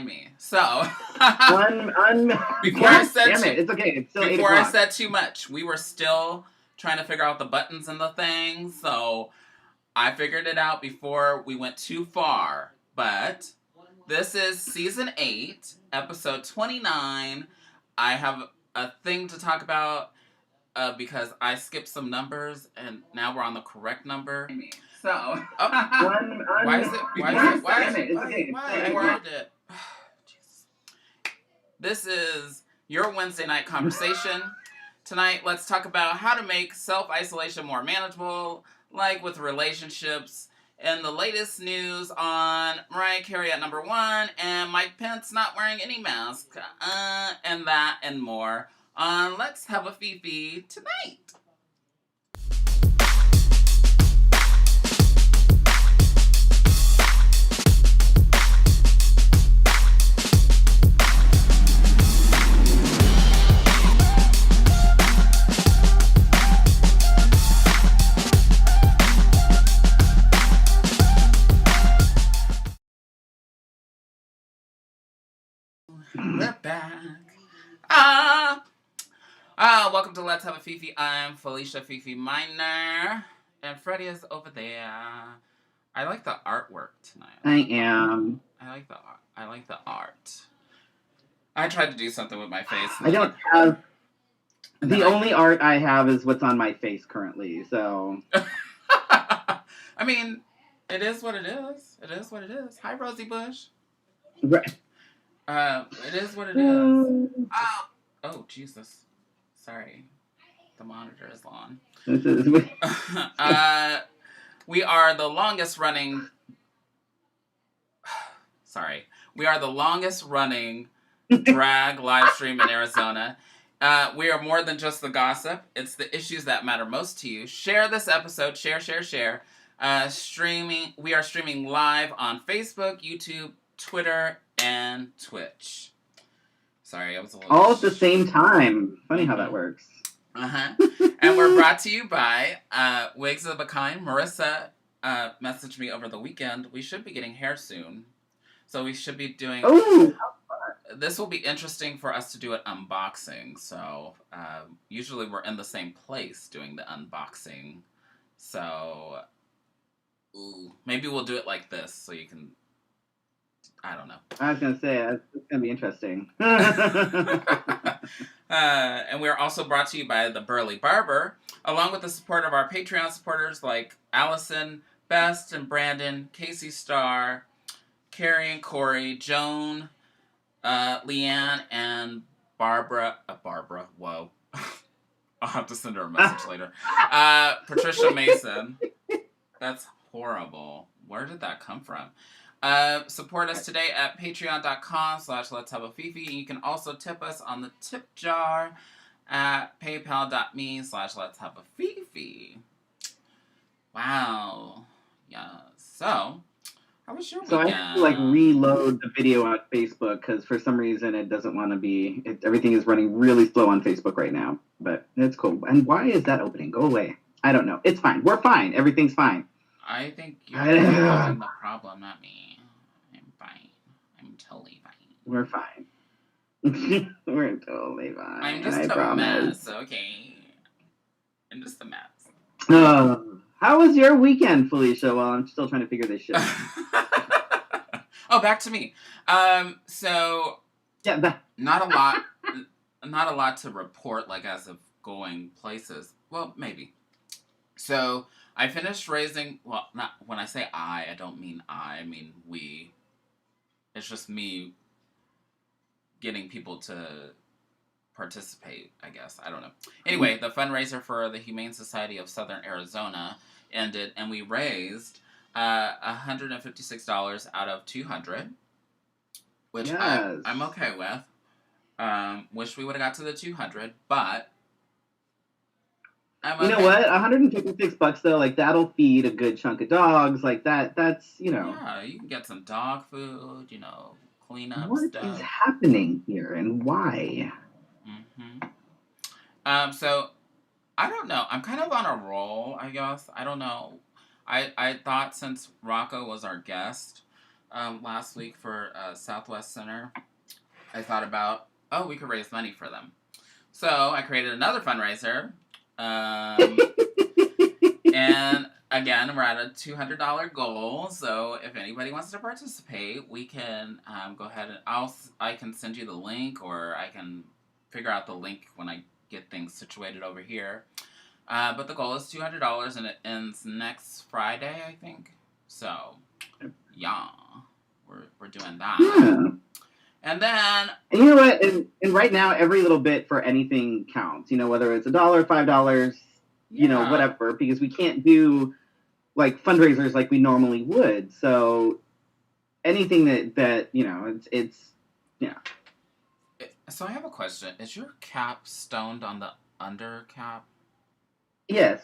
me. So before I said it's okay. It's still before I said too much, we were still trying to figure out the buttons and the things. So I figured it out before we went too far. But this is season 8, episode 29. I have a thing to talk about because I skipped some numbers and now we're on the correct number. So, why is it? I worded it. This is your Wednesday night conversation. Tonight, let's talk about how to make self-isolation more manageable, like with relationships, and the latest news on Mariah Carey at number 1 and Mike Pence not wearing any mask, and that and more on Let's Have a Fefe tonight. We're back. Welcome to Let's Have a Fefe. I'm Felicia Fefe Minor, and Freddy is over there. I like the artwork tonight. I like the art. I tried to do something with my face. I don't have. The only art I have is what's on my face currently. So. I mean, it is what it is. It is what it is. Hi, Rosie Bush. Right. It is what it is. Oh, Jesus. Sorry. The monitor is on. We are the longest running... Sorry. We are the longest running drag live stream in Arizona. We are more than just the gossip. It's the issues that matter most to you. Share this episode. Share. We are streaming live on Facebook, YouTube, Twitter, and Twitch. Sorry, I was a little... all at the same time. Funny how that works. And we're brought to you by Wigs of a Kind. Marissa messaged me over the weekend. We should be getting hair soon. So we should be doing... Oh! This will be interesting for us to do an unboxing. So usually we're in the same place doing the unboxing. So maybe we'll do it like this so you can... I don't know. I was going to say, it's going to be interesting. And we're also brought to you by The Burly Barber, along with the support of our Patreon supporters like Allison, Best, and Brandon, Casey Starr, Carrie and Corey, Joan, Leanne, and Barbara. Whoa. I'll have to send her a message later. Patricia Mason. That's horrible. Where did that come from? Support us today at patreon.com/Let's Have a Fefe. You can also tip us on the tip jar at paypal.me/Let's Have a Fefe. Wow. Yeah. So, how was your weekend? I have to reload the video on Facebook because for some reason it doesn't want to be. Everything is running really slow on Facebook right now, but it's cool. And why is that opening? Go away. I don't know. It's fine. We're fine. Everything's fine. I think you're having the problem, not me. I'm fine. I'm totally fine. We're fine. We're totally fine. I'm just a mess, okay? I'm just a mess. How was your weekend, Felicia? Well, I'm still trying to figure this shit out. Oh, back to me. So... yeah, not a lot to report, as of going places. Well, maybe. So... I finished raising, well, not when I say I don't mean I mean we. It's just me getting people to participate, I guess. I don't know. Anyway, the fundraiser for the Humane Society of Southern Arizona ended, and we raised $156 out of $200, which yes. I'm okay with. Wish we would have got to the 200, but... You know what? $156 though, that'll feed a good chunk of dogs. That's. Yeah, you can get some dog food. Clean up stuff. What is happening here and why? So I don't know. I'm kind of on a roll, I guess. I don't know. I thought since Rocco was our guest last week for Southwest Center. I thought about, we could raise money for them. So I created another fundraiser. And again, we're at a $200 goal. So if anybody wants to participate, we can go ahead and I can send you the link, or I can figure out the link when I get things situated over here. But the goal is $200, and it ends next Friday, I think. So, yeah, we're doing that. Yeah. And then, and you know what? And right now, every little bit for anything counts. You know, whether it's $1, $5, you know, whatever, because we can't do like fundraisers like we normally would. So anything that you know, it's yeah. So I have a question. Is your cap stoned on the under cap? Yes.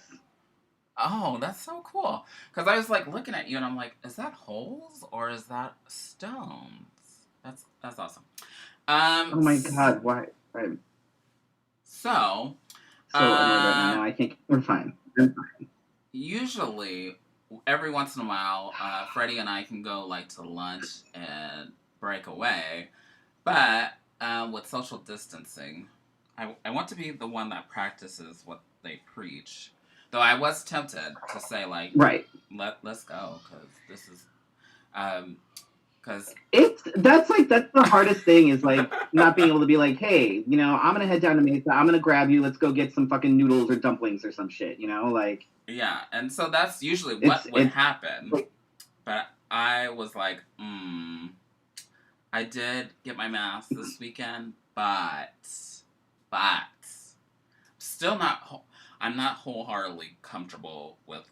Oh, that's so cool. Because I was like looking at you and I'm like, is that holes or is that stones? That's awesome. Oh my God! Why? I'm so so annoyed right now. I think we're fine. I'm fine. Usually, every once in a while, Freddie and I can go like to lunch and break away, but with social distancing, I want to be the one that practices what they preach. Though I was tempted to say like, right, let's go, because this is, because that's the hardest thing is like not being able to be like, hey, you know, I'm gonna head down to Mesa, I'm gonna grab you, let's go get some fucking noodles or dumplings or some shit, you know, like. Yeah, and so that's usually what would happen. But I was like, I did get my mask this weekend, but still not. I'm not wholeheartedly comfortable with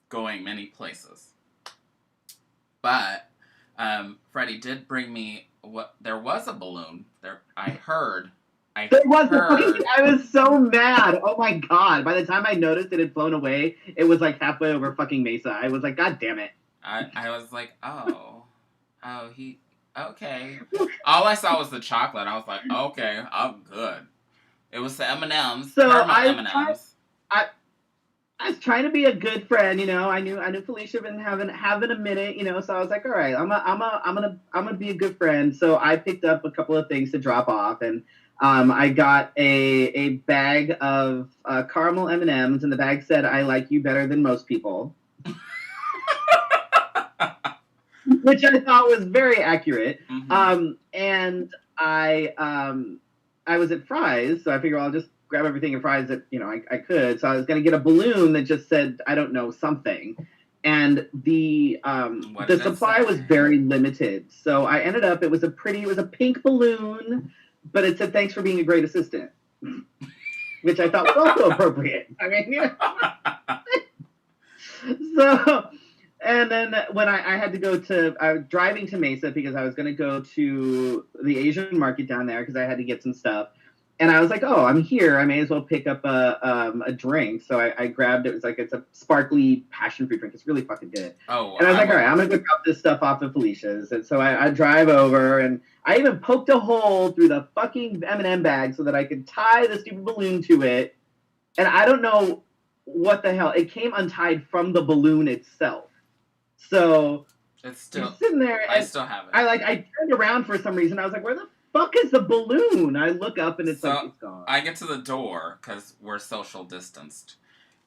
going many places. But Freddie did bring me there was a balloon there. I heard. I was so mad. Oh my God. By the time I noticed it had flown away, it was like halfway over fucking Mesa. I was like, God damn it. I was like, okay. All I saw was the chocolate. I was like, okay, I'm good. It was the M&Ms, so caramel M&Ms. I was trying to be a good friend, you know. I knew Felicia been having a minute, you know. So I was like, all right, I'm gonna be a good friend. So I picked up a couple of things to drop off, and I got a bag of caramel M&Ms, and the bag said, "I like you better than most people," which I thought was very accurate. Mm-hmm. And I was at Fry's, so I figured I'll just grab everything at Fry's that, you know, I could. So I was going to get a balloon that just said, I don't know, something. And the supply was very limited. So I ended up, it was a pink balloon, but it said, thanks for being a great assistant, which I thought was also appropriate. I mean, yeah. So, and then when I had to go I was driving to Mesa because I was going to go to the Asian market down there because I had to get some stuff. And I was like, oh, I'm here. I may as well pick up a drink. So I grabbed it. It's a sparkly passion fruit drink. It's really fucking good. Oh, and I was like, all right, I'm going to go drop this stuff off at Felicia's. And so I drive over, and I even poked a hole through the fucking M&M bag so that I could tie the stupid balloon to it. And I don't know what the hell. It came untied from the balloon itself. So it's still sitting there. I still have it. I turned around for some reason. I was like, where the fuck is the balloon? I look up and it's gone. I get to the door because we're social distanced,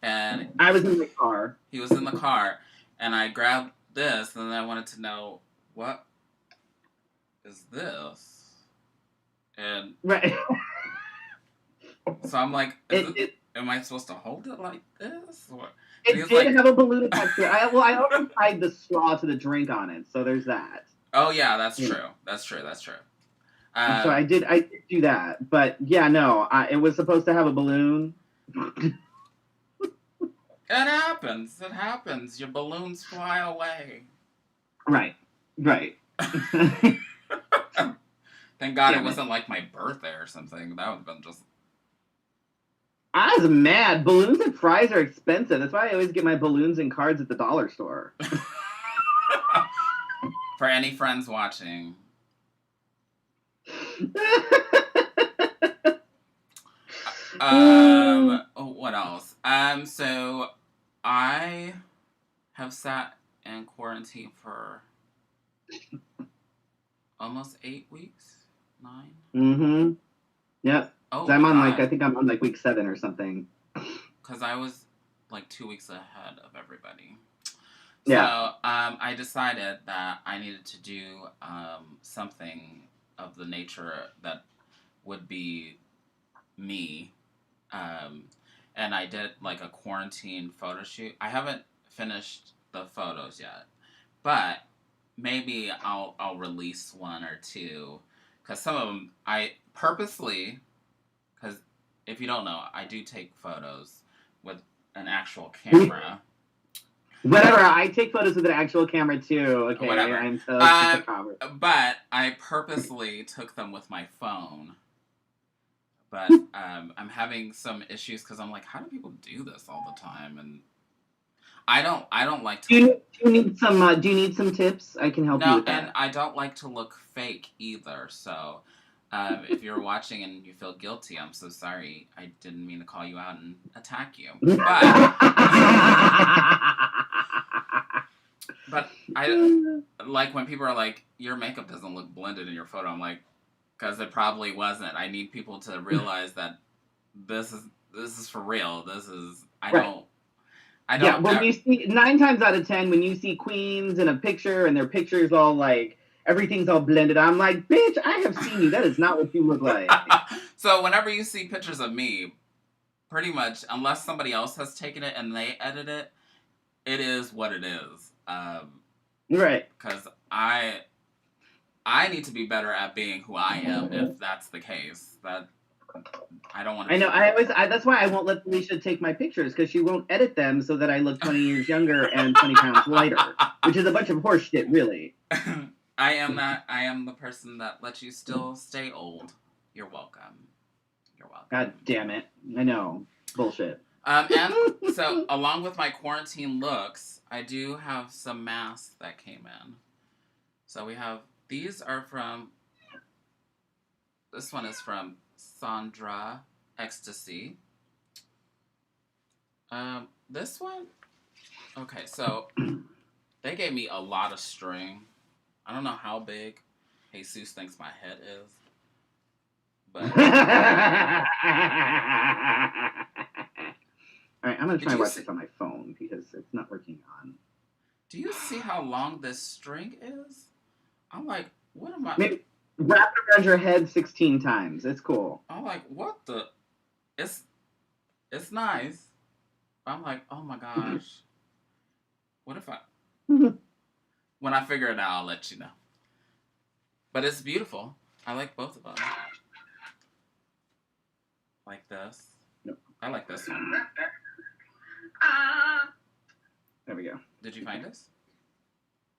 and I was in the car. He was in the car, and I grabbed this, and then I wanted to know what is this, and right. So I'm like, am I supposed to hold it like this? Or? It did have a balloon attached to it. I also tied the straw to the drink on it, so there's that. Oh yeah, that's true. That's true. So I did do that, but yeah, no, it was supposed to have a balloon. It happens. It happens. Your balloons fly away. Right. Thank God it wasn't like my birthday or something. That would have been just. I was mad. Balloons at Fry's are expensive. That's why I always get my balloons and cards at the dollar store. For any friends watching. What else? So I have sat in quarantine for almost 8 weeks, 9. Mm-hmm. Yep. Oh So I'm my on god! I think I'm on like week 7 or something. Because I was like 2 weeks ahead of everybody. So Yeah. I decided that I needed to do something of the nature that would be me. Um, and I did like a quarantine photo shoot. I haven't finished the photos yet, but maybe I'll release one or two because some of them I purposely, because if you don't know, I do take photos with an actual camera. Whatever. I take photos with an actual camera too. Okay, Whatever. I'm so just a cover. But I purposely took them with my phone. But I'm having some issues because I'm like, how do people do this all the time? And I don't like to. Do you need some tips? I can help you No, with and that. I don't like to look fake either. So, if you're watching and you feel guilty, I'm so sorry. I didn't mean to call you out and attack you. But I like when people are like, your makeup doesn't look blended in your photo. I'm like, because it probably wasn't. I need people to realize that this is for real. This is I Right. don't. Yeah, when you see 9 times out of 10, when you see queens in a picture and their picture's all like everything's all blended, I'm like, bitch, I have seen you. That is not what you look like. So whenever you see pictures of me, pretty much, unless somebody else has taken it and they edit it, it is what it is. Right. Because I need to be better at being who I am. If that's the case, that I don't want to. I know. That's why I won't let Felicia take my pictures because she won't edit them so that I look 20 years younger and 20 pounds lighter, which is a bunch of horse shit, really. I am that. I am the person that lets you still stay old. You're welcome. You're welcome. God damn it! I know. Bullshit. And so, along with my quarantine looks, I do have some masks that came in. So we have these are from. This one is from Sandra Ecstasy. This one. Okay, so they gave me a lot of string. I don't know how big Jesus thinks my head is, but. All right, I'm gonna try and watch this on my phone because it's not working on. Do you see how long this string is? I'm like, what am I? Maybe wrap it around your head 16 times. It's cool. I'm like, what the? It's nice. I'm like, oh my gosh. What if I? When I figure it out, I'll let you know. But it's beautiful. I like both of them. Like this. Nope. I like this one. There we go. Did you find this?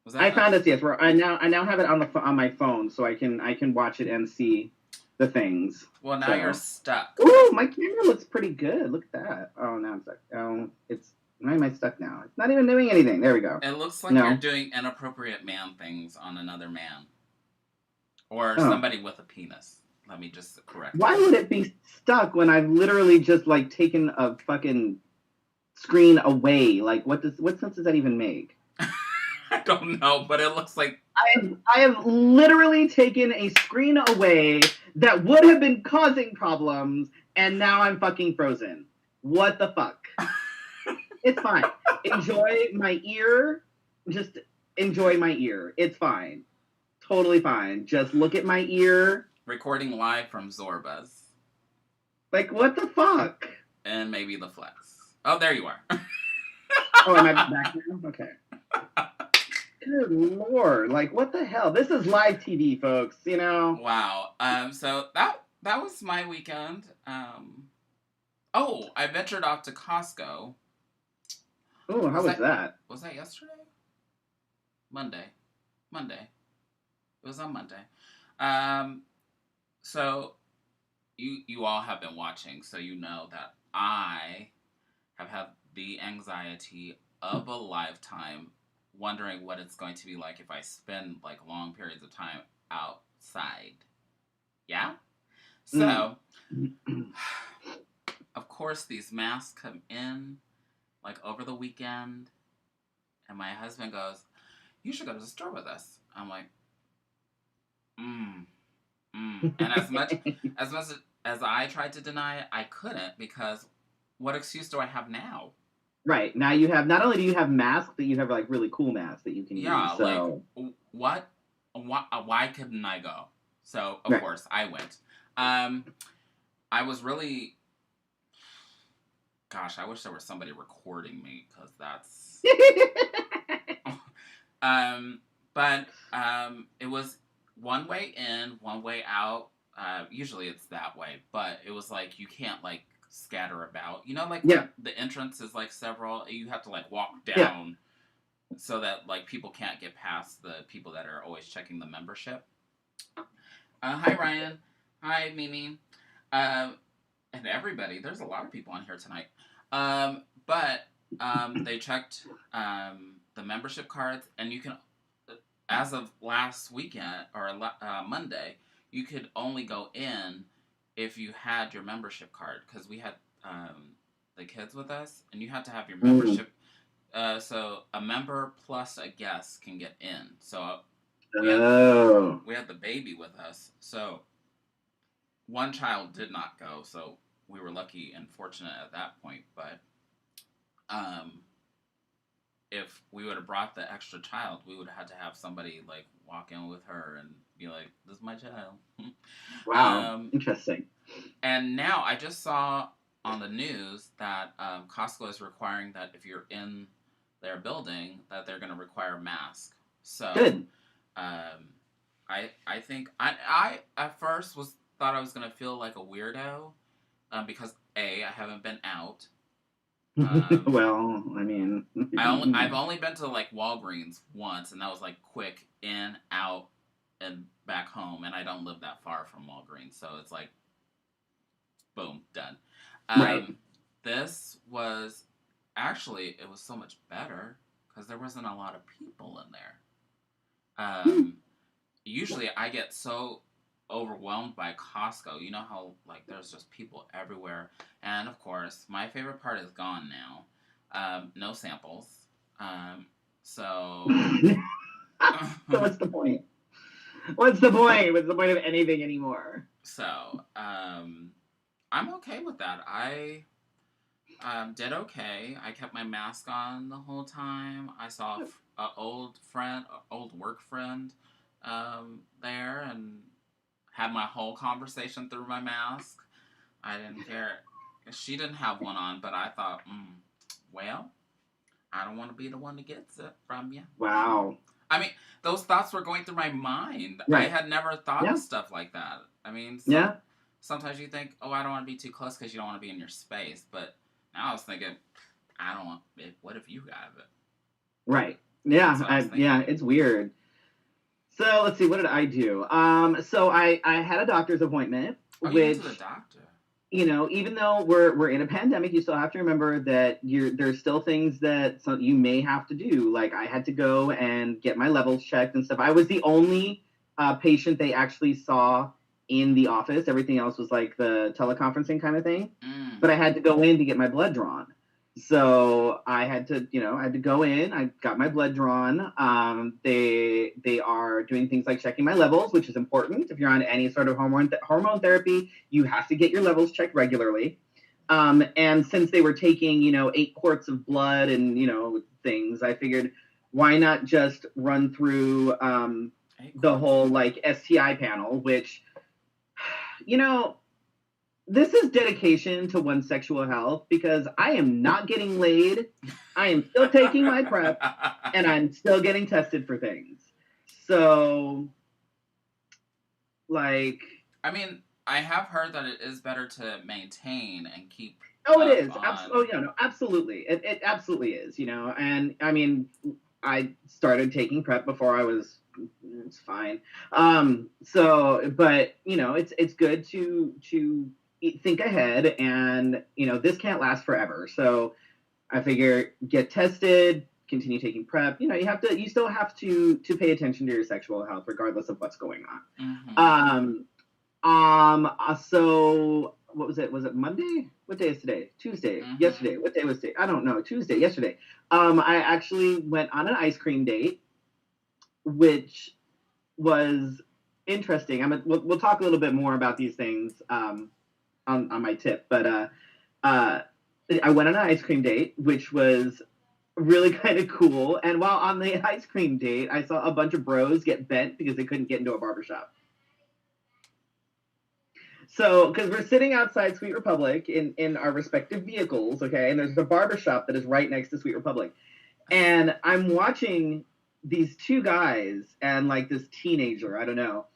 Was I found it. Yes, I now have it on my phone, so I can watch it and see the things. Well, now you're stuck. Ooh, my camera looks pretty good. Look at that. Oh, now I'm stuck. Oh, why am I stuck now? It's not even doing anything. There we go. It looks like you're doing inappropriate man things on another man. Or somebody with a penis. Let me just correct. Why would it be stuck when I've literally just like taken a fucking screen away? Like, what sense does that even make? I don't know, but it looks like I have literally taken a screen away that would have been causing problems, and now I'm fucking frozen. What the fuck? It's fine. Enjoy my ear. Just enjoy my ear. It's fine. Totally fine. Just look at my ear. Recording live from Zorba's. Like, what the fuck? And maybe the flex. Oh, there you are. Oh, am I back now? Okay. Good lord. Like, what the hell? This is live TV, folks, you know? Wow. So that was my weekend. I ventured off to Costco. Oh, how was that? Was that yesterday? Monday. It was on Monday. So you all have been watching, so you know that I have had the anxiety of a lifetime wondering what it's going to be like if I spend like long periods of time outside. Yeah? So, of course, these masks come in like over the weekend, and my husband goes, "You should go to the store with us." I'm like, And as much as I tried to deny it, I couldn't, because what excuse do I have now? Right. Now you have, not only do you have masks, but you have like really cool masks that you can Yeah, use. like, So, what? Why couldn't I go? So, of right. course, I went. Um, I was really, gosh, I wish there was somebody recording me, because that's, um, but, it was one way in, one way out. Usually it's that way, but it was like, you can't, like, scatter about. You know, like, Yeah. when the entrance is, like, several, you have to, like, walk Yeah. down so that, like, people can't get past the people that are always checking the membership. Hi, Ryan. Hi, Mimi. Um, and everybody. There's a lot of people on here tonight. But they checked the membership cards, and you can, as of last weekend or Monday, you could only go in if you had your membership card, because we had the kids with us, and you had to have your membership. So a member plus a guest can get in. So we had the baby with us. So one child did not go. So we were lucky and fortunate at that point. But if we would have brought the extra child, we would have had to have somebody like walk in with her and be like, "This is my child." Wow. Interesting. And now I just saw on the news that Costco is requiring that if you're in their building, that they're going to require a mask. So Good. I think I at first thought I was going to feel like a weirdo, because I haven't been out. Well, I mean, I've only been to like Walgreens once, and that was like quick in, out, and back home, and I don't live that far from Walgreens, so it's like, boom, done. right. This was actually, it was so much better because there wasn't a lot of people in there. Usually I get so overwhelmed by Costco. You know how like there's just people everywhere, and of course my favorite part is gone now. No samples. So So what's the point? What's the point? What's the point of anything anymore? So I'm okay with that. I did okay. I kept my mask on the whole time. I saw an old work friend there, and had my whole conversation through my mask. I didn't care. She didn't have one on, but I thought, well, I don't want to be the one that gets it from you. Wow. I mean, those thoughts were going through my mind. Right. I had never thought of stuff like that. I mean, sometimes you think, oh, I don't want to be too close because you don't want to be in your space. But now I was thinking, I don't want it. What if you have it? Right. Yeah. Yeah, it's weird. So let's see, what did I do? So I had a doctor's appointment, which, you went to the doctor. You know, even though we're in a pandemic, you still have to remember that there's still things that you may have to do. Like I had to go and get my levels checked and stuff. I was the only patient they actually saw in the office. Everything else was like the teleconferencing kind of thing. But I had to go in to get my blood drawn. So I had to, I had to go in. I got my blood drawn. They are doing things like checking my levels, which is important. If you're on any sort of hormone therapy, you have to get your levels checked regularly. And since they were taking, 8 quarts of blood and, things, I figured, why not just run through the whole like STI panel, which, this is dedication to one's sexual health, because I am not getting laid. I am still taking my PrEP, and I'm still getting tested for things. So, like... I mean, I have heard that it is better to maintain and keep... Oh, it is. Absolutely. It absolutely is, And, I mean, I started taking PrEP before I was... It's fine. But, it's good to think ahead, and this can't last forever. So I figure get tested, continue taking PrEP. You still have to pay attention to your sexual health regardless of what's going on. So what was it? Was it Monday? What day is today? Tuesday. Yesterday. What day was today? I don't know. Tuesday. Yesterday. I actually went on an ice cream date, which was interesting. We'll talk a little bit more about these things on my tip, but I went on an ice cream date, which was really kind of cool. And while on the ice cream date, I saw a bunch of bros get bent because they couldn't get into a barbershop. So, because we're sitting outside Sweet Republic in our respective vehicles, okay, and there's a barbershop that is right next to Sweet Republic. And I'm watching these two guys and like this teenager, I don't know.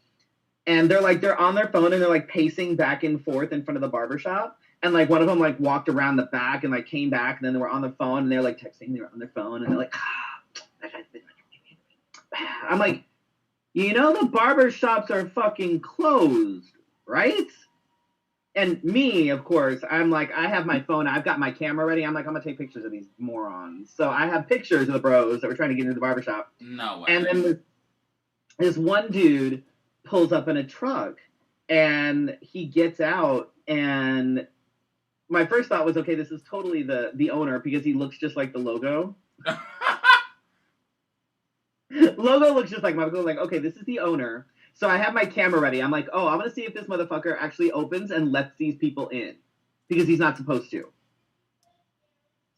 And they're on their phone and they're like pacing back and forth in front of the barbershop. And like one of them like walked around the back and like came back and then they were on the phone and they're like texting, they were on their phone and they're like, I'm like, you know, the barbershops are fucking closed, right? And me, of course, I'm like, I have my phone, I've got my camera ready. I'm like, I'm gonna take pictures of these morons. So I have pictures of the bros that were trying to get into the barbershop. No way. And then this one dude pulls up in a truck and he gets out, and my first thought was, okay, this is totally the owner because he looks just like the logo. Logo looks just like my logo. Like, okay, this is the owner. So I have my camera ready. I'm like, oh, I'm going to see if this motherfucker actually opens and lets these people in because he's not supposed to.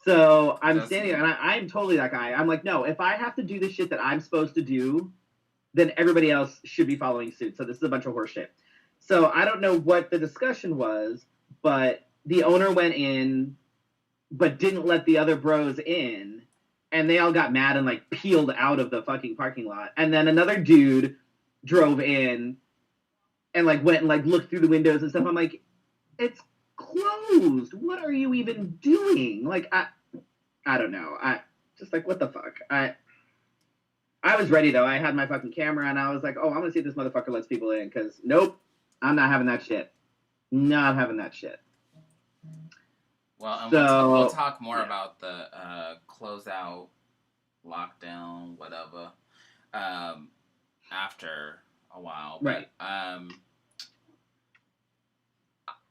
So I'm standing there and I'm totally that guy. I'm like, no, if I have to do the shit that I'm supposed to do, then everybody else should be following suit. So this is a bunch of horse shit. So I don't know what the discussion was, but the owner went in, but didn't let the other bros in. And they all got mad and like peeled out of the fucking parking lot. And then another dude drove in and like went and like looked through the windows and stuff. I'm like, it's closed. What are you even doing? Like, I don't know. I just like, what the fuck? I was ready though. I had my fucking camera and I was like, oh, I'm gonna see if this motherfucker lets people in, because nope, I'm not having that shit. Not having that shit. Well, and we'll talk more about the closeout, lockdown, whatever, after a while. Right. But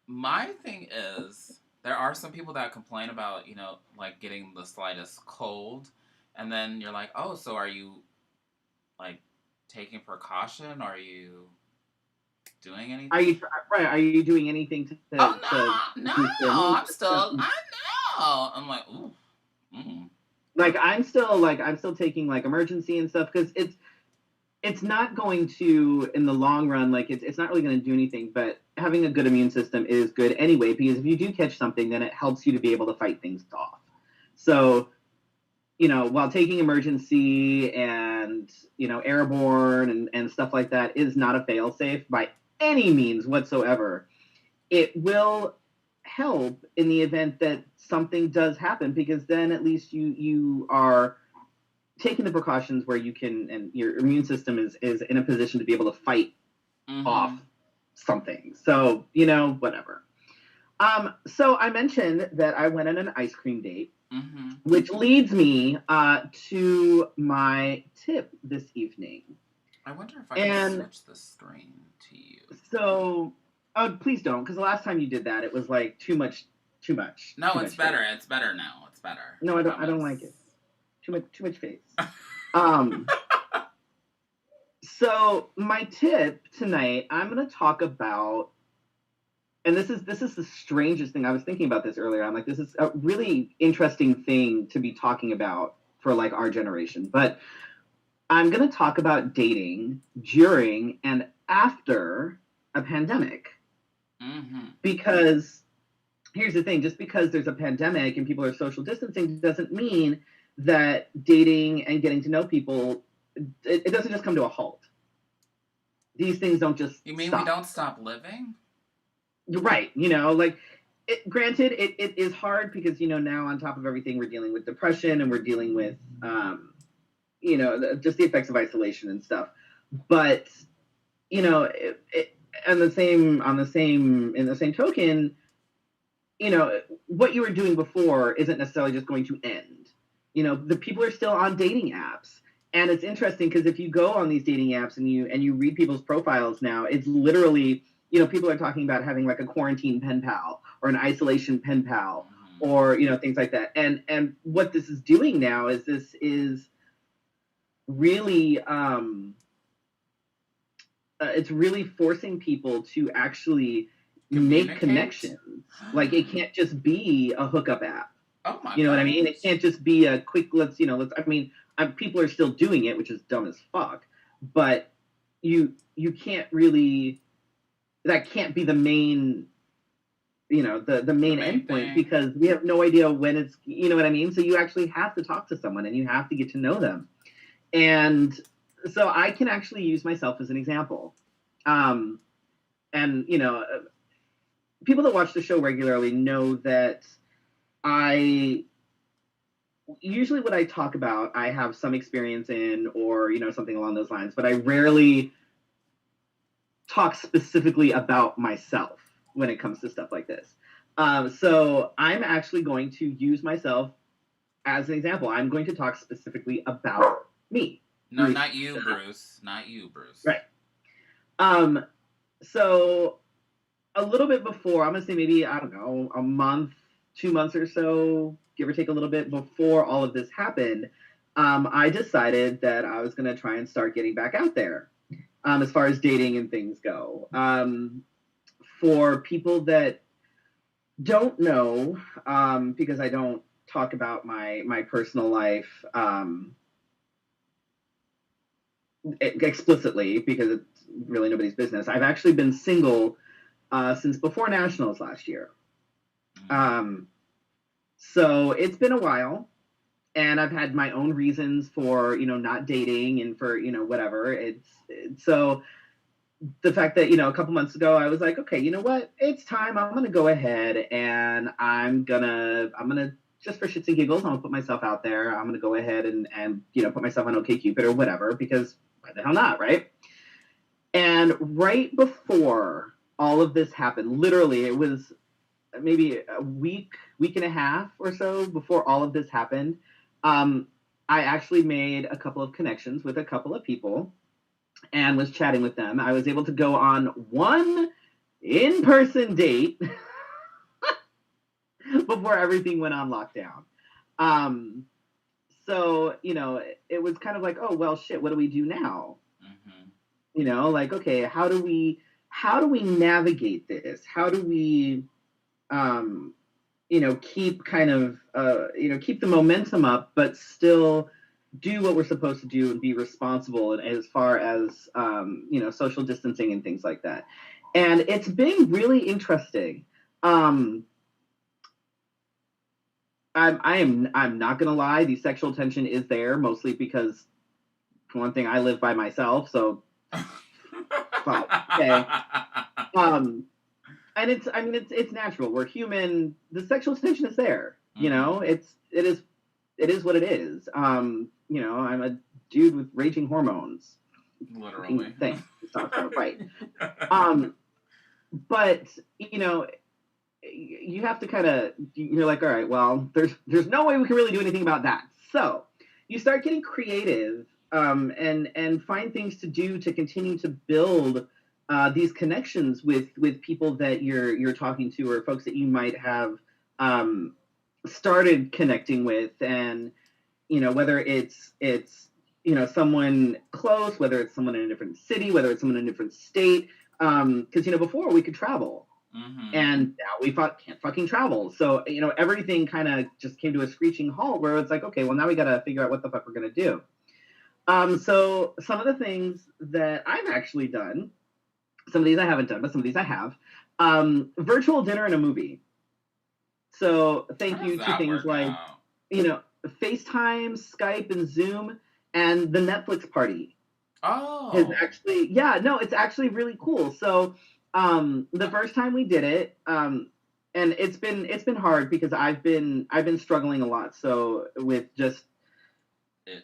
my thing is, there are some people that complain about, you know, like getting the slightest cold, and then you're like, oh, so are you like taking precaution? Are you doing anything? Are you doing anything to? No. I'm still. I know. I'm like, ooh. Mm. Like I'm still taking like emergency and stuff because it's not going to, in the long run, like it's not really going to do anything. But having a good immune system is good anyway, because if you do catch something, then it helps you to be able to fight things off. So, you know, while taking emergency and, you know, airborne and stuff like that is not a fail-safe by any means whatsoever, it will help in the event that something does happen, because then at least you are taking the precautions where you can, and your immune system is in a position to be able to fight off something. So, you know, whatever. So I mentioned that I went on an ice cream date, which leads me to my tip this evening. I wonder if I can switch the screen to you. So, please don't, because the last time you did that, it was like too much. No, it's better. It's better now. It's better. No, I don't like it. Too much face. So my tip tonight, I'm going to talk about, and this is the strangest thing. I was thinking about this earlier. I'm like, this is a really interesting thing to be talking about for like our generation. But I'm going to talk about dating during and after a pandemic. Because here's the thing, just because there's a pandemic and people are social distancing doesn't mean that dating and getting to know people, it doesn't just come to a halt. These things don't just You mean stop. We don't stop living? Right. You know, like, granted, it is hard because, you know, now on top of everything, we're dealing with depression and we're dealing with, you know, just the effects of isolation and stuff. But, you know, in the same token, you know, what you were doing before isn't necessarily just going to end. You know, the people are still on dating apps. And it's interesting because if you go on these dating apps and you read people's profiles now, it's literally, you know, people are talking about having like a quarantine pen pal or an isolation pen pal or, you know, things like that. And what this is doing now is this is really it's really forcing people to actually make Communicate. connections. Like it can't just be a hookup app. Oh my You know what I mean? It gosh. can't just be a quick let's. I mean, people are still doing it, which is dumb as fuck. But you can't really, that can't be the main, the The main main endpoint, thing. because we have no idea when it's, you know what I mean? So you actually have to talk to someone and you have to get to know them. And so I can actually use myself as an example. Um, and people that watch the show regularly know that I usually, what I talk about, I have some experience in, or something along those lines, but I rarely talk specifically about myself when it comes to stuff like this. So I'm actually going to use myself as an example. I'm going to talk specifically about me. No, Bruce. not you, Bruce. Not you, Bruce. Right. So a little bit before, I'm gonna say maybe, I don't know, a month, 2 months or so, give or take a little bit, before all of this happened, I decided that I was gonna try and start getting back out there, as far as dating and things go. For people that don't know, because I don't talk about my personal life explicitly, because it's really nobody's business. I've actually been single since before nationals last year. So it's been a while, and I've had my own reasons for not dating, and for whatever. So the fact that a couple months ago I was like, okay, you know what? It's time. I'm gonna go ahead and I'm gonna just for shits and giggles, I'm gonna put myself out there. I'm gonna go ahead and put myself on OkCupid or whatever, because why the hell not, right? And right before all of this happened, literally, it was maybe a week and a half or so before all of this happened. I actually made a couple of connections with a couple of people and was chatting with them. I was able to go on one in-person date before everything went on lockdown. So, it was kind of like, oh, well, shit, what do we do now? Like, okay, how do we navigate this? How do we, keep kind of, keep the momentum up, but still do what we're supposed to do and be responsible, and as far as, social distancing and things like that. And it's been really interesting. I'm not gonna lie, the sexual tension is there, mostly because, for one thing, I live by myself, so fuck, okay. And it's natural. We're human. The sexual tension is there. It is what it is. I'm a dude with raging hormones. Literally. Thing. Right. But you have to kind of, you're like, all right, well, there's no way we can really do anything about that. So you start getting creative, and find things to do to continue to build these connections with people that you're talking to, or folks that you might have started connecting with. And whether it's someone close, whether it's someone in a different city, whether it's someone in a different state, because before we could travel. And now we can't fucking travel. So, everything kind of just came to a screeching halt, where it's like, okay, well, now we got to figure out what the fuck we're going to do. So some of the things that I've actually done, some of these I haven't done, but some of these I have, virtual dinner and a movie. So thank you to things like, FaceTime, Skype, and Zoom, and the Netflix party. Oh. Is actually, it's actually really cool. So the first time we did it, and it's been hard, because I've been struggling a lot. So with just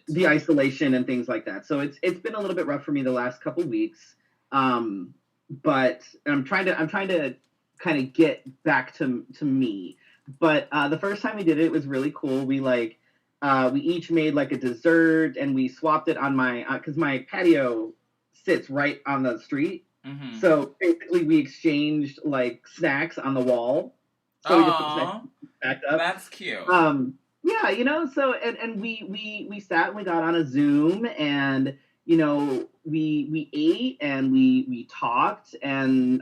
the isolation and things like that. So it's been a little bit rough for me the last couple weeks. But I'm trying to kind of get back to me. But the first time we did it, it was really cool. We each made like a dessert, and we swapped it on because my patio sits right on the street. So basically we exchanged like snacks on the wall. So we just put snacks back up. That's cute. So and we sat and we got on a Zoom, and we ate and we talked and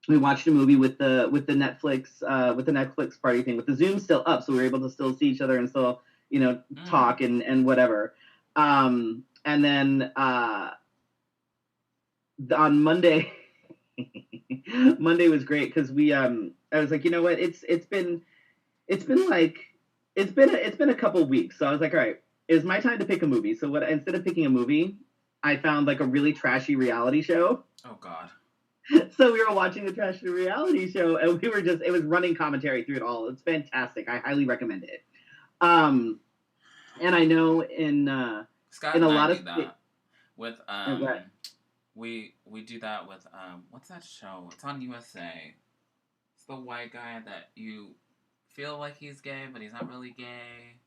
we watched a movie with the Netflix party thing with the Zoom still up, so we were able to still see each other and still talk and whatever. And then on Monday, Monday was great because I was like, you know what, it's been a couple weeks, so I was like, all right, it's my time to pick a movie. So instead of picking a movie, I found like a really trashy reality show. Oh God. So we were watching the trashy reality show, and it was running commentary through it all. It's fantastic. I highly recommend it. And I know Scott in and a I lot do of that with we do that with what's that show? It's on USA. It's the white guy that you feel like he's gay, but he's not really gay.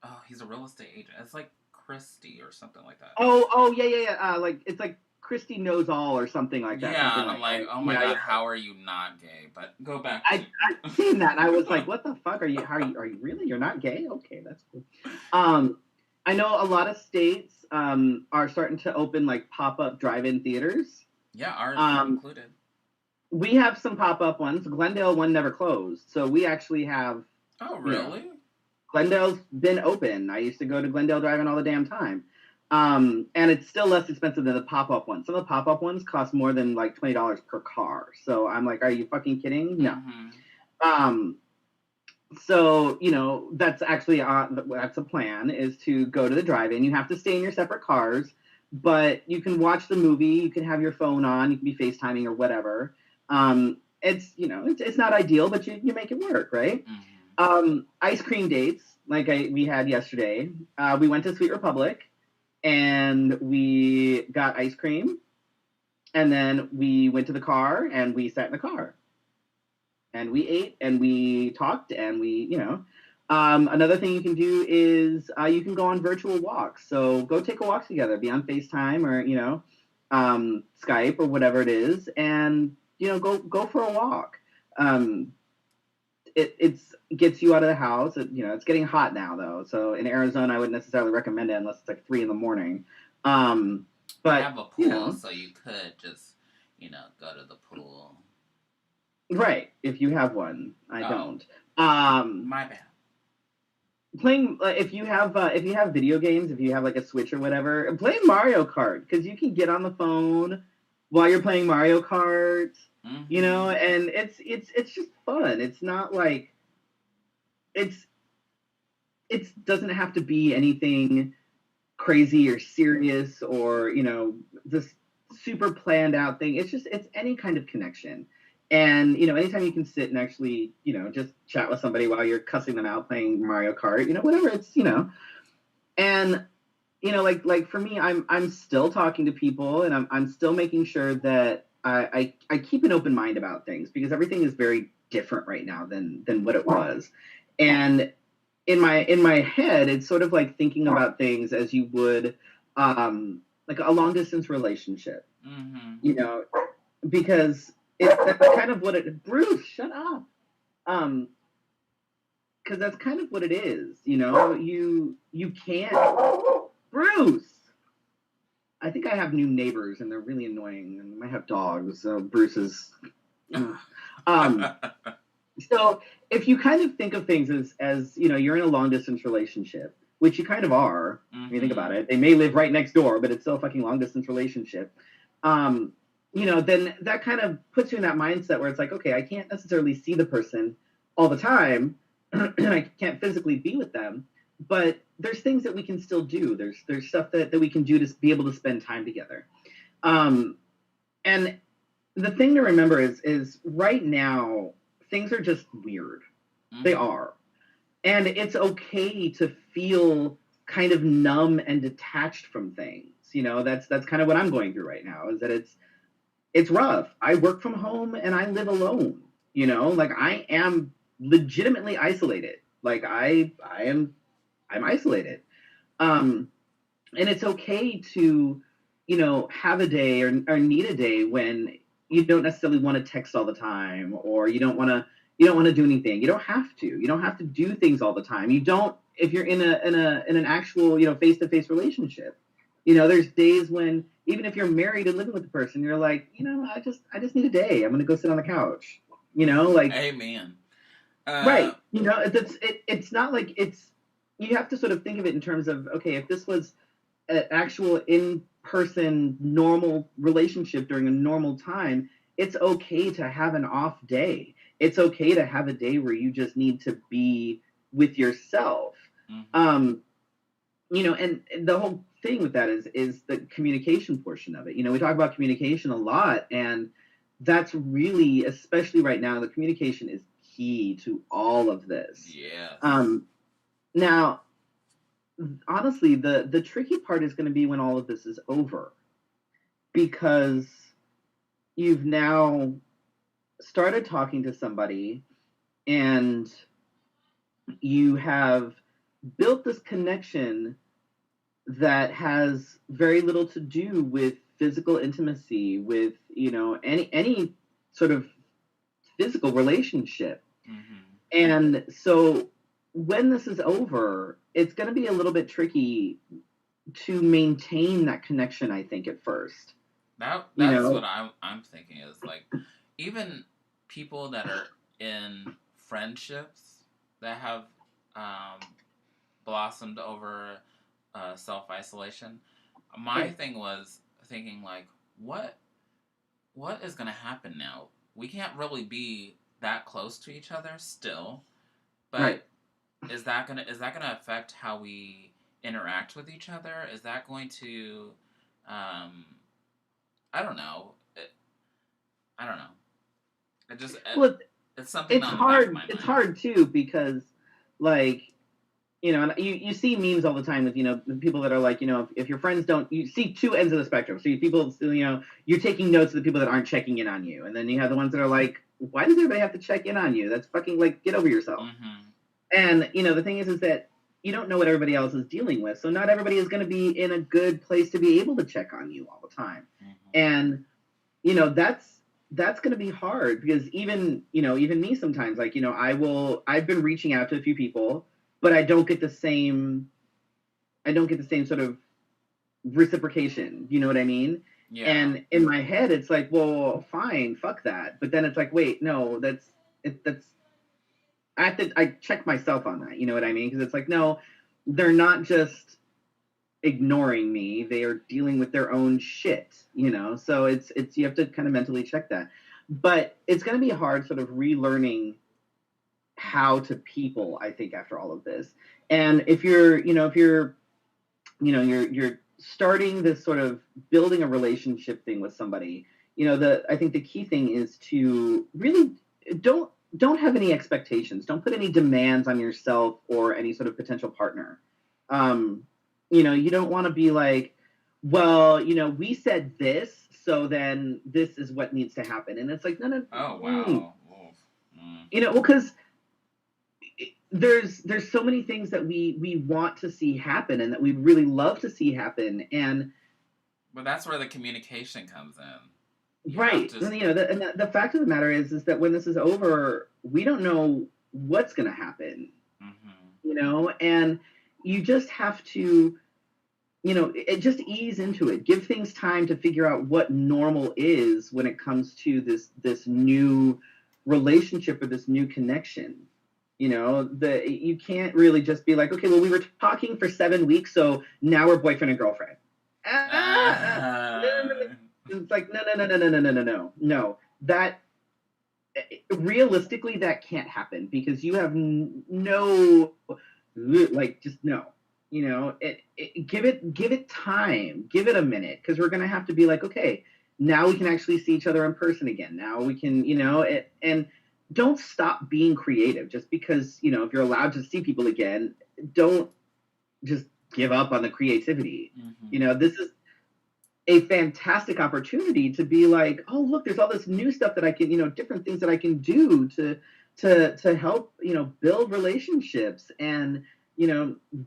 Oh, he's a real estate agent. It's like Christie or something like that. Oh yeah. Like it's like Christy Knows All or something like that. Yeah, and I'm like, oh my God, how are you not gay? But go back. I've seen that, and I was like, what the fuck are you? Are you really? You're not gay? Okay, that's cool. I know a lot of states are starting to open like pop-up drive-in theaters. Yeah, ours included. We have some pop-up ones. Glendale one never closed, so we actually have. Oh, really? Glendale's been open. I used to go to Glendale Drive-In all the damn time. And it's still less expensive than the pop-up ones. Some of the pop-up ones cost more than like $20 per car. So I'm like, are you fucking kidding? No. Mm-hmm. So, that's actually that's a plan, is to go to the drive-in. You have to stay in your separate cars, but you can watch the movie. You can have your phone on. You can be FaceTiming or whatever. It's, it's not ideal, but you make it work, right? Mm-hmm. Ice cream dates, like we had yesterday. We went to Sweet Republic, and we got ice cream, and then we went to the car, and we sat in the car. And we ate, and we talked, and we, another thing you can do is you can go on virtual walks. So go take a walk together, be on FaceTime or, Skype or whatever it is, and, go for a walk. It gets you out of the house. It's getting hot now, though. So in Arizona, I wouldn't necessarily recommend it unless it's like 3 a.m. But I have a pool, so you could just, go to the pool. Right, if you have one. I don't. My bad. Playing if you have video games, if you have like a Switch or whatever, play Mario Kart, because you can get on the phone while you're playing Mario Kart. Mm-hmm. And it's just fun. It's not like it doesn't have to be anything crazy or serious or this super planned out thing. It's any kind of connection. And, anytime you can sit and actually, just chat with somebody while you're cussing them out playing Mario Kart, whatever, it's, and, like for me, I'm still talking to people, and I'm still making sure that I keep an open mind about things, because everything is very different right now than what it was. And in my head, it's sort of like thinking about things as you would, like a long distance relationship, mm-hmm. Because that's kind of what it. Bruce, shut up. Because that's kind of what it is. You can't. Bruce. I think I have new neighbors, and they're really annoying, and I have dogs. So Bruce is. So if you kind of think of things as you're in a long distance relationship, which you kind of are, mm-hmm. when you think about it. They may live right next door, but it's still a fucking long distance relationship. Then that kind of puts you in that mindset where it's like, okay, I can't necessarily see the person all the time, and I can't physically be with them, but there's things that we can still do. There's stuff that we can do to be able to spend time together. And the thing to remember is right now, things are just weird. Mm-hmm. They are. And it's okay to feel kind of numb and detached from things. That's kind of what I'm going through right now, is that it's rough. I work from home and I live alone, like I am legitimately isolated. Like I'm isolated. And it's okay to, have a day or need a day when you don't necessarily want to text all the time, or you don't want to do anything. You don't have to do things all the time. You don't if you're in an actual, face-to-face relationship. There's days when even if you're married and living with the person, you're like, I just need a day. I'm gonna go sit on the couch. Like, Amen. right. It's not like you have to sort of think of it in terms of, okay, if this was an actual in-person normal relationship during a normal time, it's okay to have an off day. It's okay to have a day where you just need to be with yourself. And the whole thing with that is the communication portion of it. We talk about communication a lot, and that's really, especially right now, the communication is key to all of this. Yeah. Now, honestly, the tricky part is going to be when all of this is over, because you've now started talking to somebody and you have built this connection that has very little to do with physical intimacy, with any sort of physical relationship. And so when this is over, it's going to be a little bit tricky to maintain that connection, I think, at first. That's what I'm thinking is, like, even people that are in friendships that have blossomed over self-isolation. My thing was thinking, like, what is going to happen now? We can't really be that close to each other still, but is that gonna affect how we interact with each other? Is that going to I don't know. I don't know. It just it's something it's on hard. the back of my mind. It's hard too, because, like, and you see memes all the time with, people that are like, if your friends don't, you see two ends of the spectrum. So people, you're taking notes of the people that aren't checking in on you. And then you have the ones that are like, why does everybody have to check in on you? That's fucking, like, get over yourself. And, the thing is that you don't know what everybody else is dealing with. So not everybody is going to be in a good place to be able to check on you all the time. And, that's going to be hard, because even me sometimes, like, I've been reaching out to a few people, but I don't get the same sort of reciprocation. You know what I mean? Yeah. And in my head, it's like, well, fine, fuck that. But then it's like, wait, no, that's I check myself on that. You know what I mean? Because it's like, no, they're not just ignoring me, they are dealing with their own shit. So it's you have to kind of mentally check that. But it's going to be hard sort of relearning how to people, I think, after all of this. And if you're starting this sort of building a relationship thing with somebody, I think the key thing is to really don't have any expectations. Don't put any demands on yourself or any sort of potential partner. You don't want to be like, well, we said this, so then this is what needs to happen. And it's like, no. Oh, wow. Because there's so many things that we want to see happen and that we'd really love to see happen. But that's where the communication comes in. Right. And, the fact of the matter is that when this is over, we don't know what's going to happen. And you just have to, just ease into it. Give things time to figure out what normal is when it comes to this new relationship or this new connection. You can't really just be like, okay, well, we were talking for 7 weeks, so now we're boyfriend and girlfriend. It's like, no. That, realistically, that can't happen, because you have no, like, just no. Give it time, give it a minute, because we're gonna have to be like, okay, now we can actually see each other in person again. Now we can, and don't stop being creative just because, if you're allowed to see people again, don't just give up on the creativity. This is a fantastic opportunity to be like, oh, look, there's all this new stuff that I can, different things that I can do to help, build relationships and,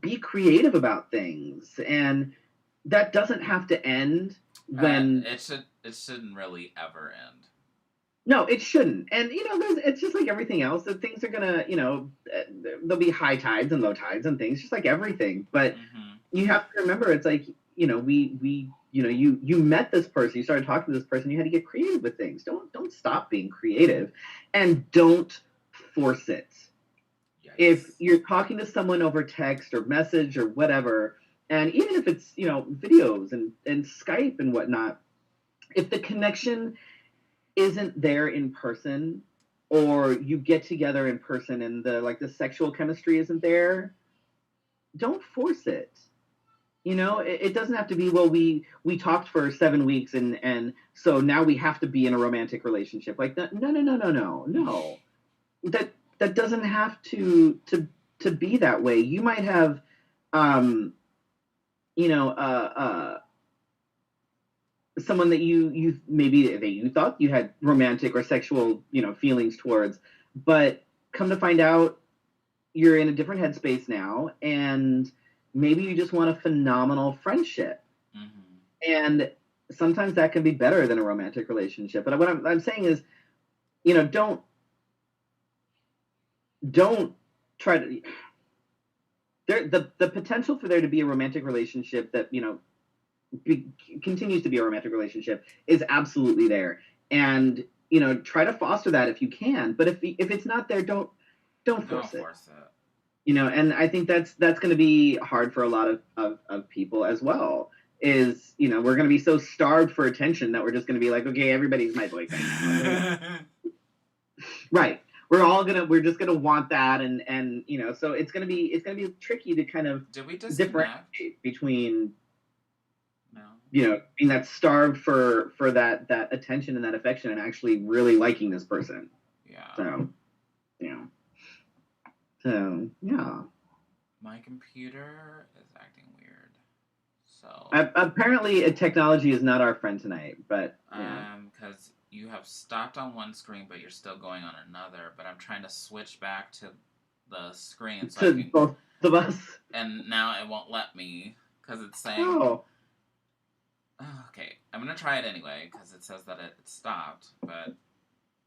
be creative about things. And that doesn't have to end when it shouldn't really ever end. No, it shouldn't. And it's just like everything else. That things are gonna, there'll be high tides and low tides and things, just like everything. But you have to remember, it's like, you met this person, you started talking to this person, you had to get creative with things. Don't stop being creative, and don't force it. Yikes. If you're talking to someone over text or message or whatever, and even if it's videos and Skype and whatnot, if the connection isn't there in person, or you get together in person and the sexual chemistry isn't there, don't force it. It doesn't have to be, well, we talked for 7 weeks and so now we have to be in a romantic relationship. Like that. No. That doesn't have to be that way. You might have someone that you thought you had romantic or sexual, feelings towards, but come to find out you're in a different headspace now, and maybe you just want a phenomenal friendship. Mm-hmm. And sometimes that can be better than a romantic relationship. But what I'm saying is, don't try to. The potential for there to be a romantic relationship that continues to be a romantic relationship is absolutely there, and try to foster that if you can. But if it's not there, don't force it. And I think that's going to be hard for a lot of people as well. Is we're going to be so starved for attention that we're just going to be like, okay, everybody's my boyfriend. Right. We're just gonna want that, and so it's gonna be tricky to kind of differentiate between being that starved for that attention and that affection, and actually really liking this person. Yeah. So yeah. My computer is acting weird. So apparently technology is not our friend tonight, but because you have stopped on one screen, but you're still going on another. But I'm trying to switch back to the screen so to both of us, and now it won't let me because it's saying. Oh. Okay, I'm gonna try it anyway because it says that it stopped, but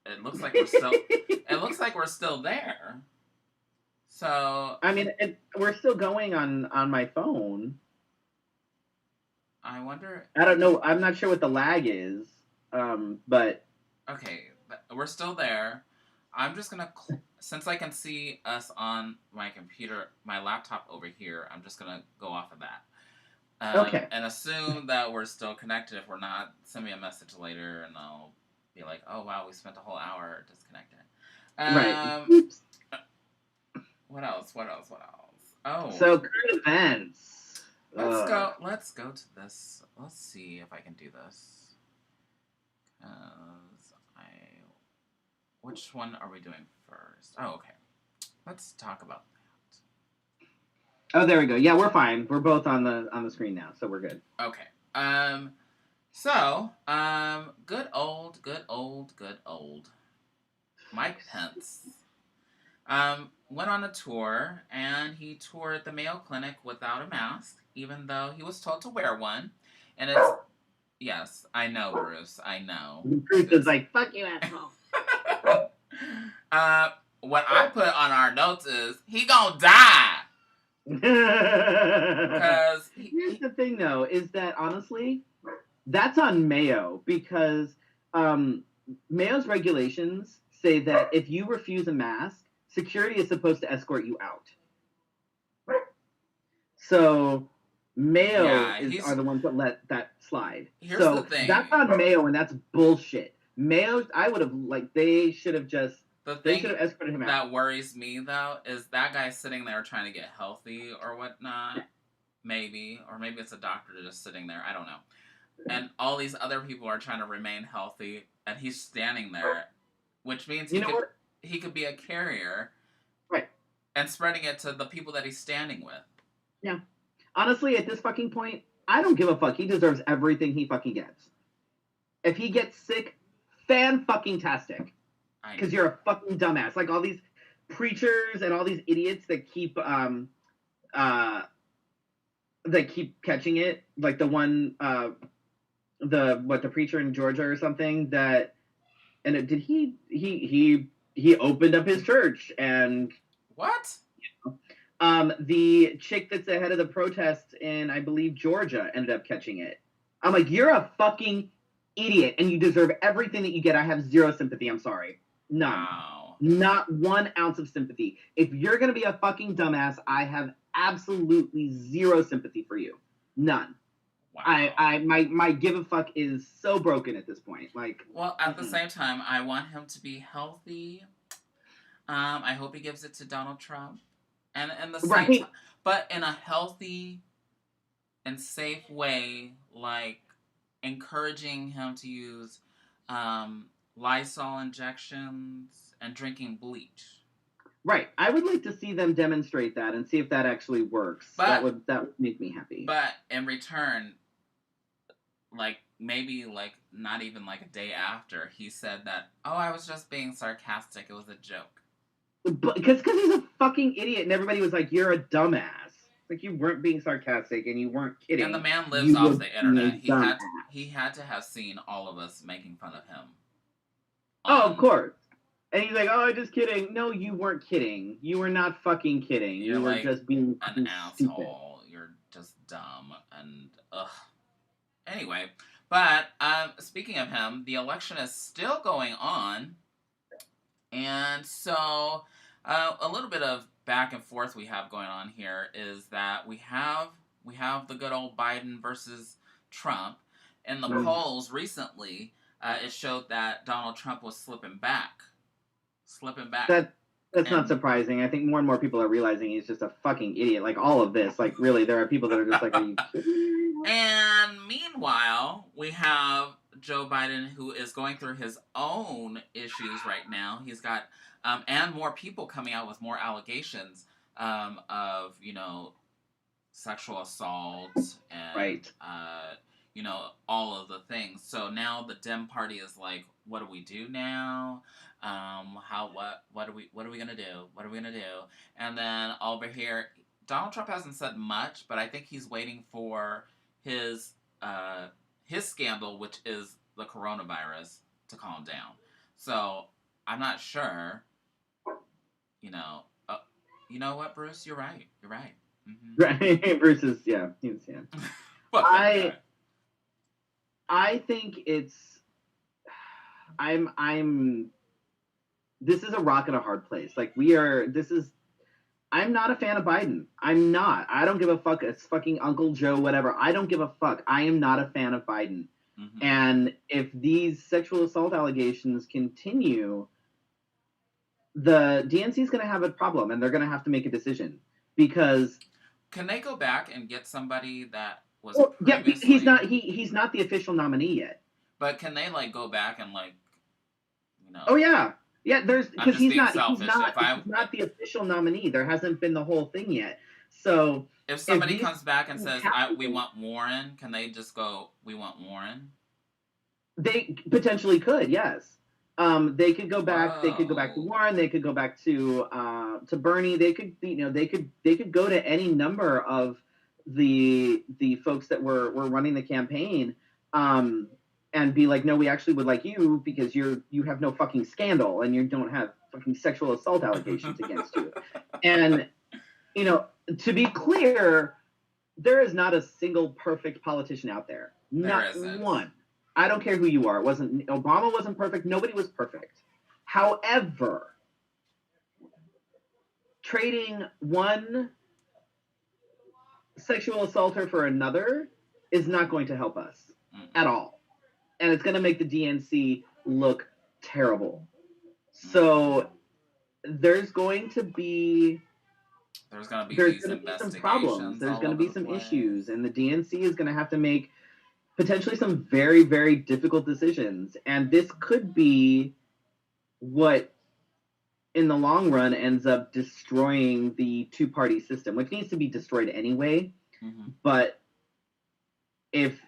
it looks like we're still. It looks like we're still there. So I mean, we're still going on my phone. I wonder. I don't know. I'm not sure what the lag is. But okay, we're still there. I'm just gonna, since I can see us on my computer, my laptop over here, I'm just gonna go off of that. Okay. And assume that we're still connected. If we're not, send me a message later, and I'll be like, "Oh wow, we spent a whole hour disconnected." Right. Oops. What else? Oh. So current events. Let's go to this. Let's see if I can do this. Which one are we doing first? Oh, okay. Let's talk about that. Oh, there we go. Yeah, we're fine. We're both on the screen now, so we're good. Okay. Good old Mike Pence went on a tour, and he toured the Mayo Clinic without a mask, even though he was told to wear one. And it's yes, I know, Bruce. I know. Bruce is like, fuck you, asshole. What I put on our notes is he gonna die. Because here's the thing, though, is that honestly, that's on Mayo, because Mayo's regulations say that if you refuse a mask, security is supposed to escort you out. So Mayo are the ones that let that slide. Here's so the thing. That's on Mayo, and that's bullshit. Mayo, I would have they should have just. They should have escorted him out. That worries me, though, is that guy sitting there trying to get healthy or whatnot. Maybe. Or maybe it's a doctor just sitting there. I don't know. And all these other people are trying to remain healthy, and he's standing there, which means he could be a carrier. Right. And spreading it to the people that he's standing with. Yeah. Honestly, at this fucking point, I don't give a fuck. He deserves everything he fucking gets. If he gets sick, fan-fucking-tastic. Because you're a fucking dumbass. Like all these preachers and all these idiots that keep catching it. Like the one the preacher in Georgia or something that And did he opened up his church, and what? The chick that's the head of the protest in, I believe, Georgia ended up catching it. I'm like, you're a fucking idiot, and you deserve everything that you get. I have zero sympathy. I'm sorry. None. Wow. Not 1 ounce of sympathy. If you're going to be a fucking dumbass, I have absolutely zero sympathy for you. None. Wow. My give a fuck is so broken at this point. Like, well, at the same time, I want him to be healthy. I hope he gives it to Donald Trump. And in the same time, but in a healthy and safe way, like encouraging him to use Lysol injections and drinking bleach. Right. I would like to see them demonstrate that and see if that actually works. But, that would make me happy. But in return, like maybe like not even like a day after, he said that, oh, I was just being sarcastic. It was a joke. Because he's a fucking idiot, and everybody was like, you're a dumbass. Like, you weren't being sarcastic, and you weren't kidding. And the man lives off the internet. He had to have seen all of us making fun of him. Oh, of course. And he's like, oh, just kidding. No, you weren't kidding. You were not fucking kidding. You were like just being an asshole. Stupid. You're just dumb. And, ugh. Anyway, but speaking of him, the election is still going on. And so a little bit of back and forth we have going on here is that we have the good old Biden versus Trump. In the polls recently, it showed that Donald Trump was slipping back. That's not surprising. I think more and more people are realizing he's just a fucking idiot. Like, all of this. Like, really, there are people that are just like, are you kidding? And meanwhile, we have Joe Biden, who is going through his own issues right now. He's got, and more people coming out with more allegations of, sexual assault and, all of the things. So now the Dem Party is like, what do we do now? What are we gonna do? What are we gonna do? And then over here, Donald Trump hasn't said much, but I think he's waiting for his scandal, which is the coronavirus, to calm down. So I'm not sure. You know what, Bruce? You're right. Mm-hmm. Right, Bruce is he's I think it's this is a rock and a hard place. Like, I'm not a fan of Biden. I'm not. I don't give a fuck. It's fucking Uncle Joe, whatever. I don't give a fuck. I am not a fan of Biden. Mm-hmm. And if these sexual assault allegations continue, the DNC is going to have a problem, and they're going to have to make a decision. Because can they go back and get somebody that was previously... he's not the official nominee yet. But can they go back and Oh yeah. Yeah, because he's not the official nominee. There hasn't been the whole thing yet. So if somebody comes back and says, we want Warren, can they just go, we want Warren? They potentially could, yes. They could go back. Whoa. They could go back to Warren. They could go back to Bernie. They could, they could go to any number of the folks that were running the campaign. And be like, no, we actually would like you because you have no fucking scandal and you don't have fucking sexual assault allegations against you. And, to be clear, there is not a single perfect politician out there. Not one. I don't care who you are. Obama wasn't perfect. Nobody was perfect. However, trading one sexual assaulter for another is not going to help us at all. And it's going to make the DNC look terrible. So there's going to be some problems. There's going to be some issues. And the DNC is going to have to make potentially some very, very difficult decisions. And this could be what, in the long run, ends up destroying the two-party system, which needs to be destroyed anyway. Mm-hmm. But if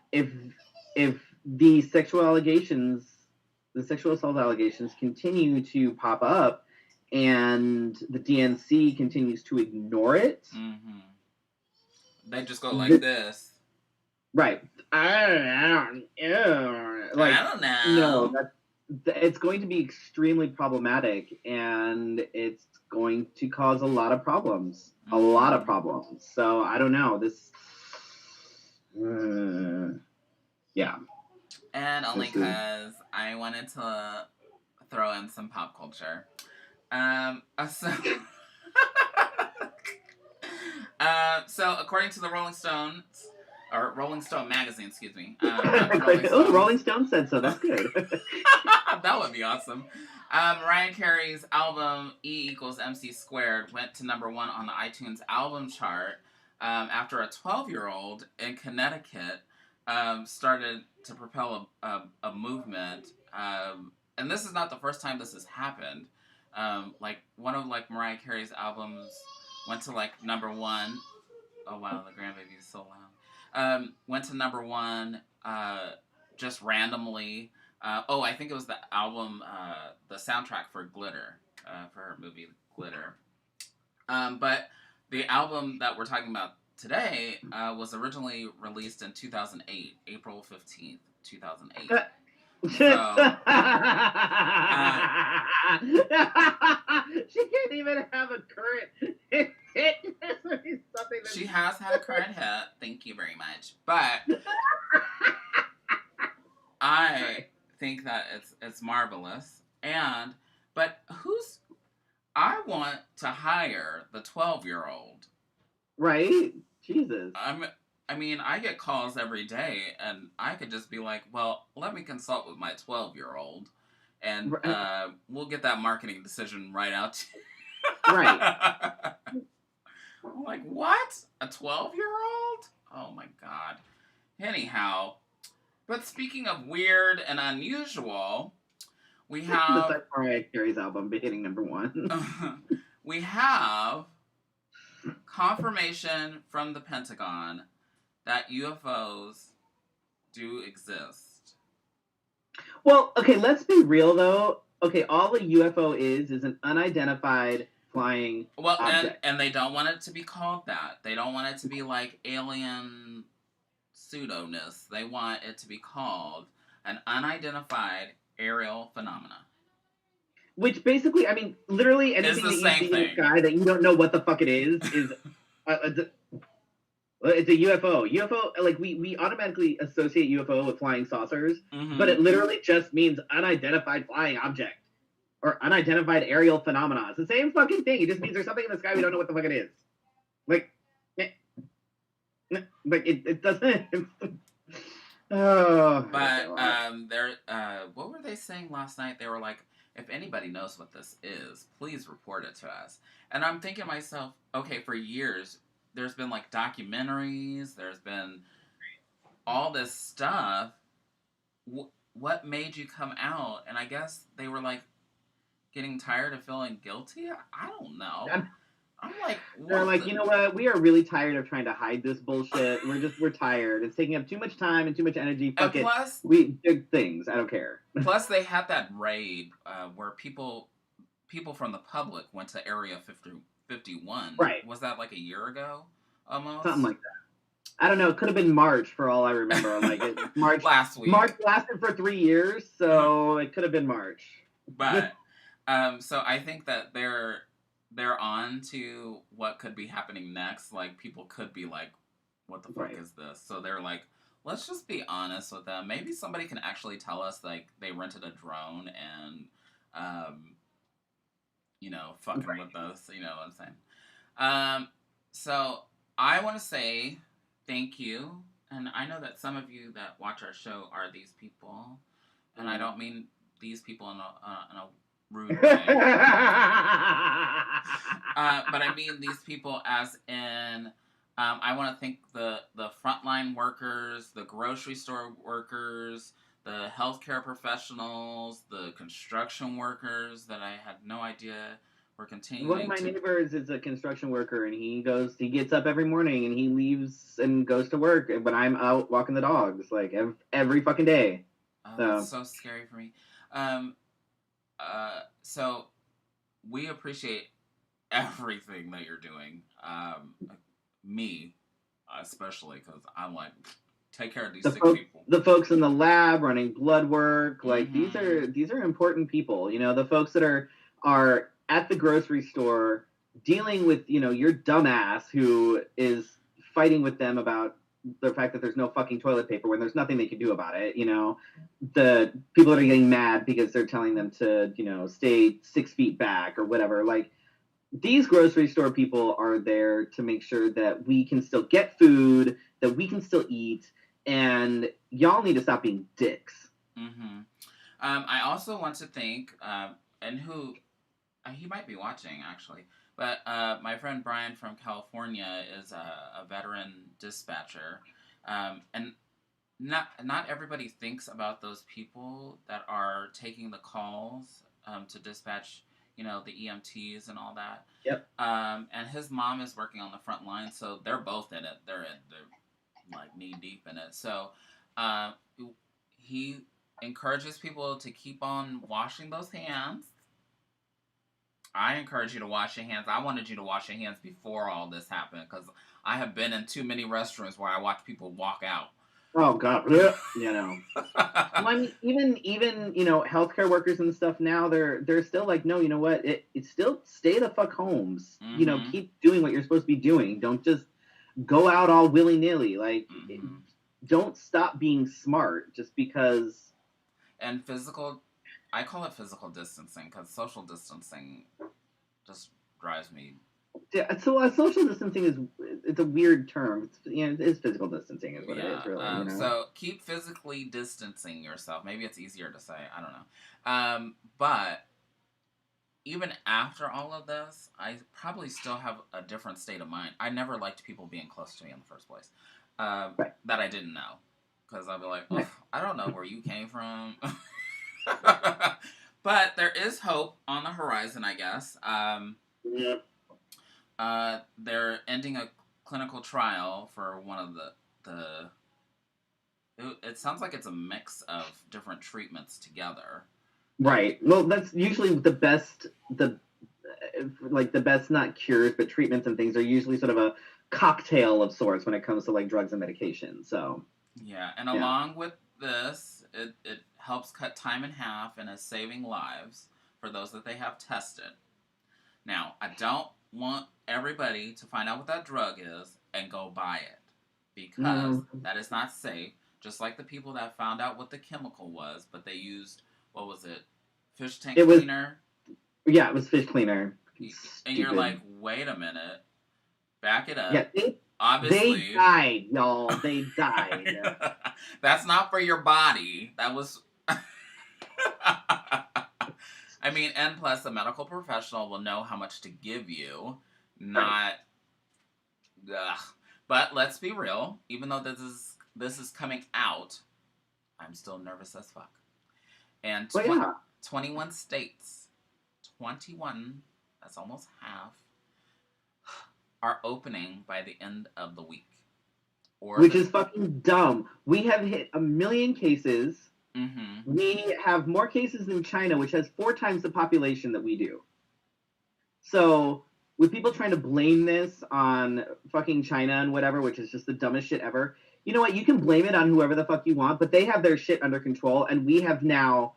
the sexual assault allegations continue to pop up and the DNC continues to ignore it. Mm-hmm. They just go like this. Right. I don't know. No, it's going to be extremely problematic, and it's going to cause a lot of problems. A lot of problems. So I don't know. This, yeah. And only because I wanted to throw in some pop culture. So according to the Rolling Stones, or Rolling Stone magazine, excuse me. Rolling Stone said so. That's good. That would be awesome. Mariah Carey's album E=MC² went to number 1 on the iTunes album chart after a 12-year-old in Connecticut started to propel a movement. And this is not the first time this has happened. Like one of like Mariah Carey's albums went to like number 1. Oh wow, the grandbaby is so loud. Went to number 1 just randomly. I think it was the album, the soundtrack for Glitter, for her movie Glitter. But the album that we're talking about today was originally released in 2008, April 15th, 2008. So, she can't even have a current hit. She has had a current hit. Thank you very much. But I think that it's marvelous. But I want to hire the 12-year-old. Right? Jesus. I mean, I get calls every day, and I could just be like, well, let me consult with my 12-year-old, and we'll get that marketing decision right out to you. Right. I'm like, what? A 12-year-old? Oh, my God. Anyhow, but speaking of weird and unusual, we have... Besides Mariah Carey's album hitting number 1. We have confirmation from the Pentagon that UFOs do exist. Well, okay, let's be real, though. Okay, all a UFO is an unidentified flying object. And they don't want it to be called that. They don't want it to be like alien pseudo-ness. They want it to be called an unidentified aerial phenomena. Which basically, I mean, literally anything that you see in the sky that you don't know what the fuck it is it's a UFO. UFO, like, we automatically associate UFO with flying saucers, but it literally just means unidentified flying object. Or unidentified aerial phenomena. It's the same fucking thing. It just means there's something in the sky we don't know what the fuck it is. Like it doesn't... Oh. But, what were they saying last night? They were like, if anybody knows what this is, please report it to us. And I'm thinking to myself, okay, for years, there's been like documentaries, there's been all this stuff. What made you come out? And I guess they were like getting tired of feeling guilty. I don't know. I'm like, they're like, you know what? We are really tired of trying to hide this bullshit. We're tired. It's taking up too much time and too much energy. Fuck it. We did things. I don't care. Plus, they had that raid where people from the public went to Area 51. Right. Was that like a year ago? Almost. Something like that. I don't know. It could have been March for all I remember. Like March last week. March lasted for 3 years, so it could have been March. But so I think that they're on to what could be happening next. Like, people could be like, what the fuck is this? So they're like, let's just be honest with them. Maybe somebody can actually tell us, like, they rented a drone and, fucking with us. You know what I'm saying? So I want to say thank you. And I know that some of you that watch our show are these people. And I don't mean these people in a rude way. But I mean these people as in, I want to thank the frontline workers, the grocery store workers, the healthcare professionals, the construction workers that I had no idea were continuing. One of my neighbors is a construction worker, and he gets up every morning and he leaves and goes to work when I'm out walking the dogs, like every fucking day. Oh, that's so scary for me. So we appreciate everything that you're doing. Me, especially, because I'm like, take care of these The sick people. The folks in the lab running blood work, like Mm-hmm. these are important people. You know, the folks that are at the grocery store dealing with, you know, your dumbass who is fighting with them about the fact that there's no fucking toilet paper when there's nothing they can do about it. You know, the people that are getting mad because they're telling them to, you know, stay 6 feet back or whatever. Like, these grocery store people are there to make sure that we can still get food, that we can still eat, and y'all need to stop being dicks. Mm-hmm. I also want to thank, and who he might be watching actually, but my friend Brian from California is a veteran dispatcher, and not everybody thinks about those people that are taking the calls to dispatch, you know, the EMTs and all that. Yep. And his mom is working on the front line, so they're both in it. They're like knee deep in it. So uh, he encourages people to keep on washing those hands. I encourage you to wash your hands. I wanted you to wash your hands before all this happened because I have been in too many restaurants where I watch people walk out. Oh God, you know. Well, I mean, even you know, healthcare workers and stuff now, they're still like, no, you know what? It's still stay the fuck homes. Mm-hmm. You know, keep doing what you're supposed to be doing. Don't just go out all willy nilly. Like, don't stop being smart just because. And I call it physical distancing because social distancing just drives me. Yeah, so social distancing it's a weird term. It's, you know, it is physical distancing is what it is, really. You know? So keep physically distancing yourself. Maybe it's easier to say. I don't know. But even after all of this, I probably still have a different state of mind. I never liked people being close to me in the first place. Right. That I didn't know. Because I'd be like, Right. I don't know where you came from. But there is hope on the horizon, I guess. Yeah. They're ending a clinical trial for one of the. It sounds like it's a mix of different treatments together. Right. Well, that's usually the best. The best, not cures, but treatments and things are usually sort of a cocktail of sorts when it comes to like drugs and medication. So. Yeah, and along with this, it helps cut time in half and is saving lives for those that they have tested. Now, I don't want everybody to find out what that drug is and go buy it because that is not safe. Just like the people that found out what the chemical was, but they used, what was it, fish tank cleaner? Yeah, it was fish cleaner. And you're like, wait a minute, back it up. Yeah, obviously, they died, y'all. They died. That's not for your body. That was. I mean, and plus, a medical professional will know how much to give you. Not. Ugh. But let's be real. Even though this is coming out, I'm still nervous as fuck. And 21 states, 21. That's almost half. Are opening by the end of the week. Which is fucking dumb. We have hit 1 million cases. Mm-hmm. We have more cases than China, which has 4 times the population that we do. So, with people trying to blame this on fucking China and whatever, which is just the dumbest shit ever, you know what? You can blame it on whoever the fuck you want, but they have their shit under control, and we have now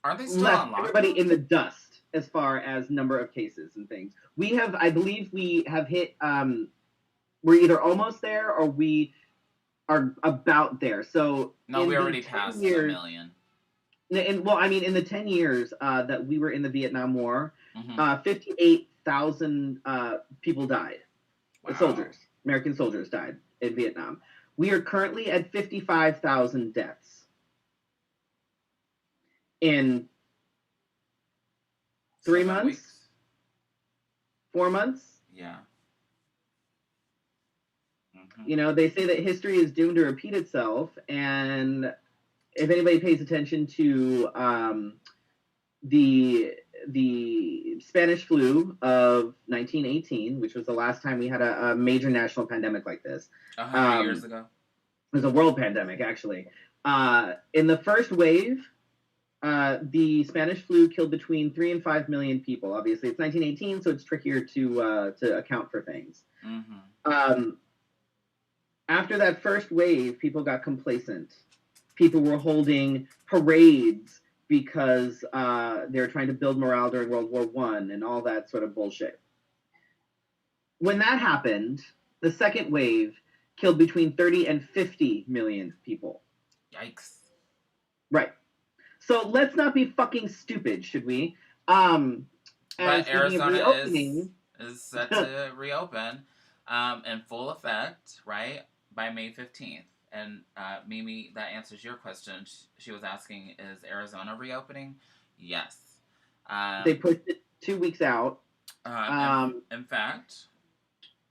left everybody in the dust as far as number of cases and things. We have, I believe we have hit, we're either almost there or we are about there. So no, we already passed 1 million. Well, I mean, in the 10 years that we were in the Vietnam War, 58,000 people died. Wow. Soldiers, American soldiers died in Vietnam. We are currently at 55,000 deaths in 3 months, weeks. 4 months. Yeah. You know, they say that history is doomed to repeat itself, and if anybody pays attention to the Spanish flu of 1918, which was the last time we had a major national pandemic like this. 100 years ago. It was a world pandemic, actually. In the first wave, the Spanish flu killed between 3 and 5 million people. Obviously, it's 1918, so it's trickier to account for things. Mm-hmm. After that first wave, people got complacent. People were holding parades because they were trying to build morale during World War One and all that sort of bullshit. When that happened, the second wave killed between 30 and 50 million people. Yikes. Right. So let's not be fucking stupid, should we? But Arizona is set to reopen in full effect, right, by May 15th. And Mimi, that answers your question. She was asking, is Arizona reopening? Yes. They pushed it 2 weeks out. In fact,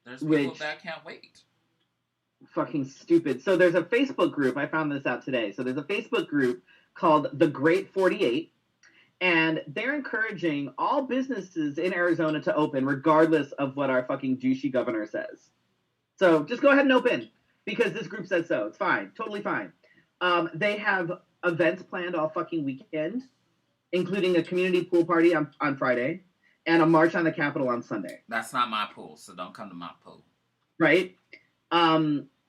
there's people that can't wait. Fucking stupid. So there's a Facebook group. I found this out today. So there's a Facebook group called The Great 48. And they're encouraging all businesses in Arizona to open regardless of what our fucking douchey governor says. So just go ahead and open because this group says so. It's fine. Totally fine. They have events planned all fucking weekend, including a community pool party on Friday and a march on the Capitol on Sunday. That's not my pool, so don't come to my pool. Right?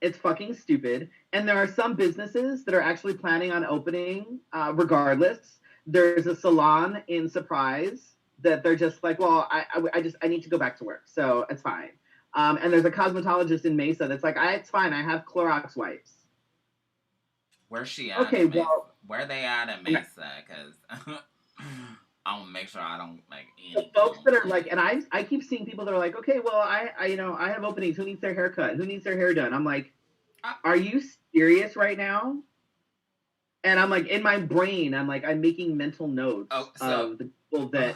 It's fucking stupid. And there are some businesses that are actually planning on opening regardless. There's a salon in Surprise that they're just like, well, I need to go back to work, so it's fine. And there's a cosmetologist in Mesa that's like, it's fine. I have Clorox wipes. Where's she at? Okay, well, where they at in Mesa? Because I want to make sure I don't like the folks that are like, and I keep seeing people that are like, okay, well, I have openings. Who needs their haircut? Who needs their hair done? I'm like, are you serious right now? And I'm like, in my brain, I'm making mental notes of the people that.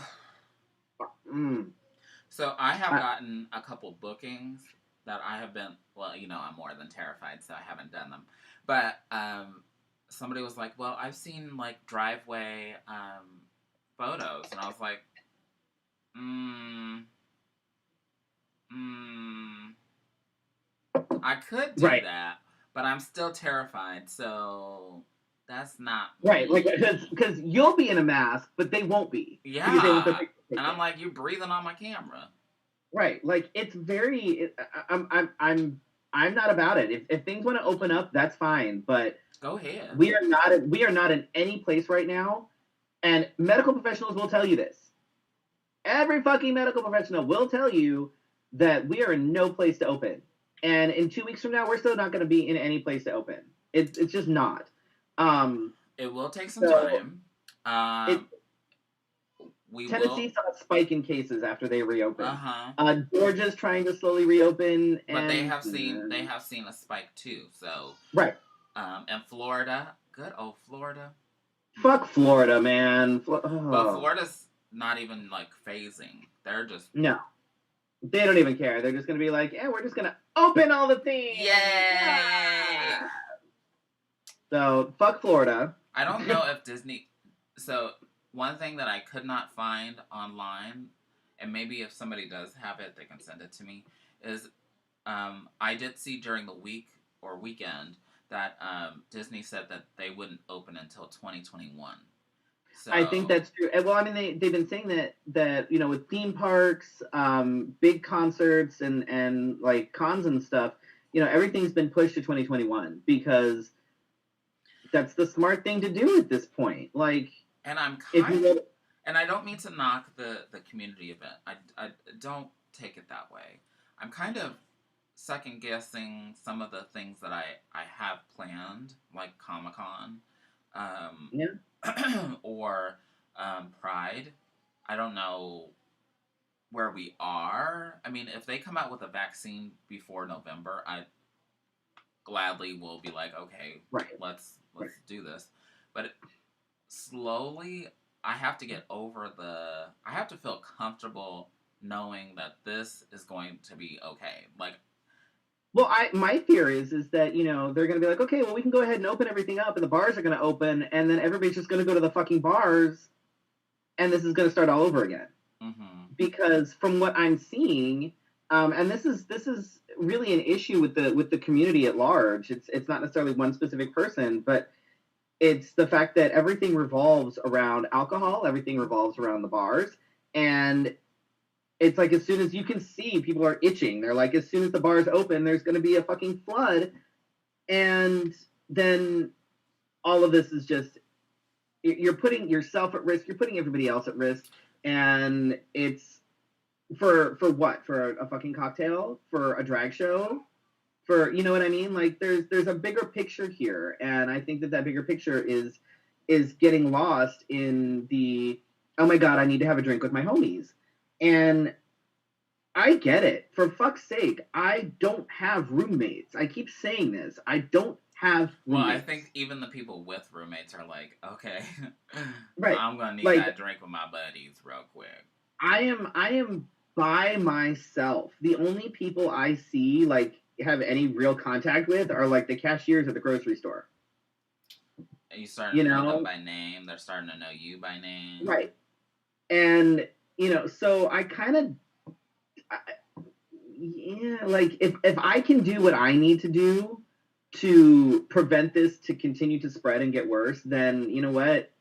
So I have gotten a couple bookings that I have been, well, I'm more than terrified, so I haven't done them. But somebody was like, well, I've seen like driveway photos, and I was like, I could do that, but I'm still terrified, so that's not right. Like, because you'll be in a mask, but they won't be. Yeah, and I'm like, you're breathing on my camera. Right. Like, it's very. I'm not about it. If things want to open up, that's fine. But go ahead. We are not in any place right now, and medical professionals will tell you this. Every fucking medical professional will tell you that we are in no place to open. And in 2 weeks from now, we're still not going to be in any place to open. It's just not. It will take some time. Tennessee saw a spike in cases after they reopened. Georgia's trying to slowly reopen, but they have seen a spike too. So right. And Florida, good old Florida. Fuck Florida, man. But Florida's not even like phasing. They're just no. They don't even care. They're just gonna be like, yeah, we're just gonna open all the things. Yay! Yeah. So fuck Florida. I don't know if Disney. So one thing that I could not find online, and maybe if somebody does have it, they can send it to me. Is I did see during the week or weekend that Disney said that they wouldn't open until 2021. So, I think that's true. Well, I mean, they've been saying that with theme parks, big concerts, and like cons and stuff, everything's been pushed to 2021 because that's the smart thing to do at this point. Like, and and I don't mean to knock the community event. I don't take it that way. I'm kind of second guessing some of the things that I have planned, like Comic-Con. Or Pride. I don't know where we are. I mean, if they come out with a vaccine before November, I gladly will be like, okay, let's do this. But slowly, I have to get over I have to feel comfortable knowing that this is going to be okay. Like, well, my fear is that, they're going to be like, okay, well, we can go ahead and open everything up, and the bars are going to open, and then everybody's just going to go to the fucking bars, and this is going to start all over again. Mm-hmm. Because from what I'm seeing, and this is really an issue with the community at large. It's not necessarily one specific person, but it's the fact that everything revolves around alcohol, everything revolves around the bars, and it's like as soon as you can see, people are itching. They're like, as soon as the bars open, there's going to be a fucking flood. And then all of this is just, you're putting yourself at risk. You're putting everybody else at risk. And it's for what? For a fucking cocktail? For a drag show? For, you know what I mean? Like there's a bigger picture here. And I think that bigger picture is getting lost in the, oh my God, I need to have a drink with my homies. And I get it. For fuck's sake, I don't have roommates. I keep saying this. I don't have roommates. Well, I think even the people with roommates are like, okay, right. I'm gonna need like, that drink with my buddies real quick. I am by myself. The only people I see like have any real contact with are like the cashiers at the grocery store. And you starting to know them by name. They're starting to know you by name. Right. And so I kind of, like if I can do what I need to do to prevent this to continue to spread and get worse, then you know what?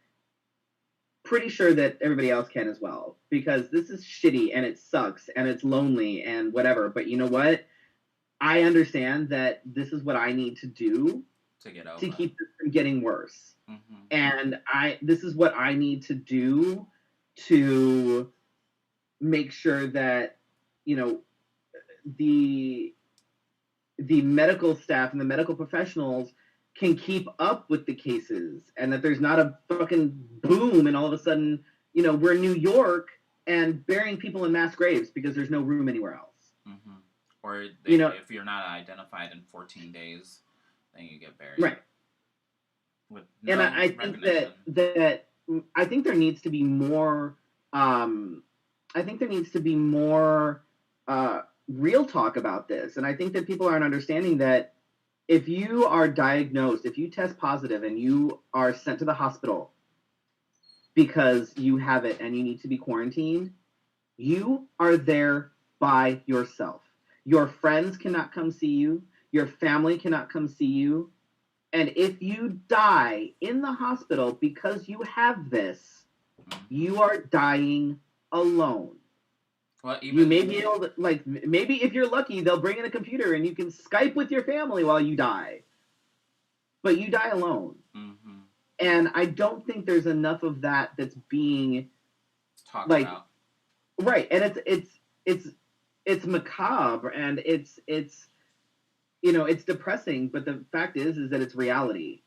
Pretty sure that everybody else can as well, because this is shitty and it sucks and it's lonely and whatever. But you know what? I understand that this is what I need to do to get over, to keep this from getting worse. Mm-hmm. And this is what I need to do to make sure that, the medical staff and the medical professionals can keep up with the cases, and that there's not a fucking boom and all of a sudden, we're in New York and burying people in mass graves because there's no room anywhere else. Mm-hmm. Or if you're not identified in 14 days, then you get buried. Right. With no and I think that I think there needs to be more. I think there needs to be more real talk about this, and I think that people aren't understanding that if you are diagnosed, if you test positive and you are sent to the hospital because you have it and you need to be quarantined, you are there by yourself. Your friends cannot come see you. Your family cannot come see you. And if you die in the hospital because you have this, you are dying alone. Well, you may be able to, maybe if you're lucky, they'll bring in a computer and you can Skype with your family while you die. But you die alone. Mm-hmm. And I don't think there's enough of that that's being talked about. Right. And it's macabre and it's depressing, but the fact is that it's reality.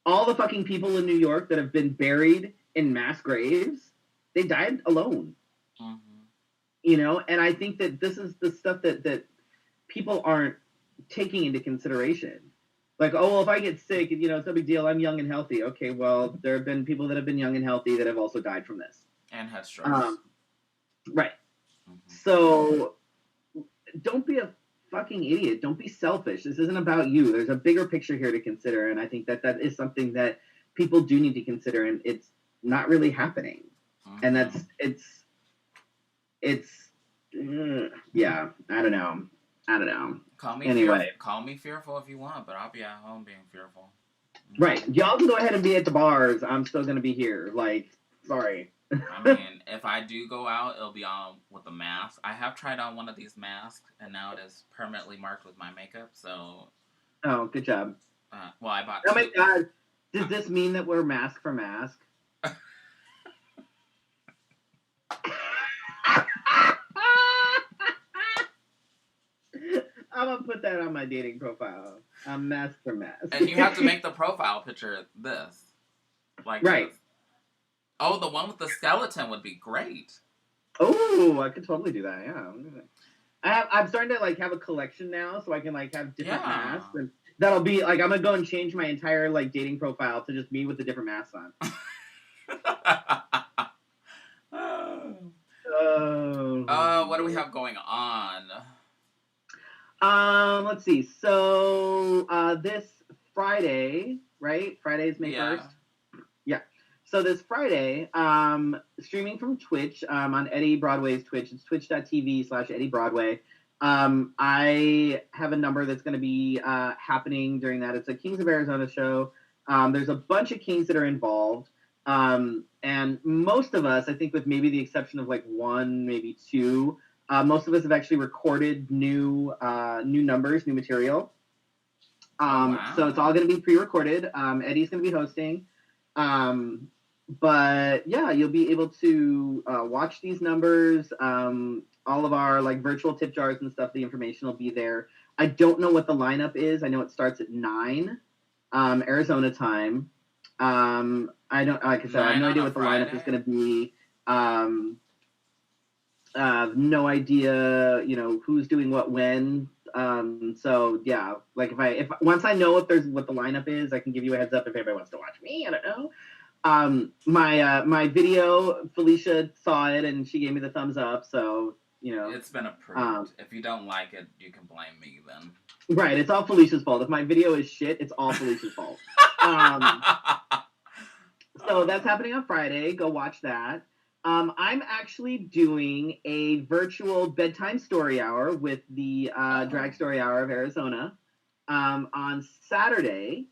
All the fucking people in New York that have been buried in mass graves, they died alone. Mm-hmm. And I think that this is the stuff that people aren't taking into consideration. Like, oh, well, if I get sick, it's no big deal. I'm young and healthy. Okay, well, there have been people that have been young and healthy that have also died from this. And had strokes. Right. Mm-hmm. So don't be a fucking idiot. Don't be selfish. This isn't about you. There's a bigger picture here to consider, and I think that is something that people do need to consider, and it's not really happening. Mm-hmm. And yeah, I don't know. Call me anyway. Call me fearful if you want, but I'll be at home being fearful. Mm-hmm. Right. Y'all can go ahead and be at the bars. I'm still going to be here. Sorry. I mean, if I do go out, it'll be on with a mask. I have tried on one of these masks, and now it is permanently marked with my makeup, so... Oh, good job. Well, I bought... Oh my God. Does this mean that we're mask for mask? I'm going to put that on my dating profile. I'm mask for mask. And you have to make the profile picture this. Right. This. Oh, the one with the skeleton would be great. Oh, I could totally do that. Yeah, I'm starting to have a collection now, so I can have different masks, and that'll be I'm gonna go and change my entire dating profile to just me with the different masks on. What do we have going on? Let's see. So this Friday, right? Friday's May 1st. Yeah. So this Friday, streaming from Twitch, on Eddie Broadway's Twitch, it's twitch.tv/Eddie Broadway. I have a number that's going to be happening during that. It's a Kings of Arizona show. There's a bunch of Kings that are involved. And most of us, I think, with maybe the exception of like one, maybe two, most of us have actually recorded new numbers, new material. Oh So it's all wow. going to be pre-recorded. Eddie's going to be hosting. But yeah, you'll be able to watch these numbers. All of our like virtual tip jars and stuff. The information will be there. I don't know what the lineup is. I know it starts at 9 Arizona time. I don't, like I said, I have 9 no on idea a what the lineup is Friday? going to be. Um, no idea, who's doing what when. So yeah, like if once I know what the lineup is, I can give you a heads up if anybody wants to watch me. I don't know. My video, Felicia saw it and she gave me the thumbs up. So It's been um, approved. If you don't like it, you can blame me then. right. It's all Felicia's fault. If my video is shit, it's all Felicia's fault. Um, so that's happening on Friday. Go watch that. I'm actually doing a virtual bedtime story hour with the Drag Oh, Story Hour of Arizona on Saturday.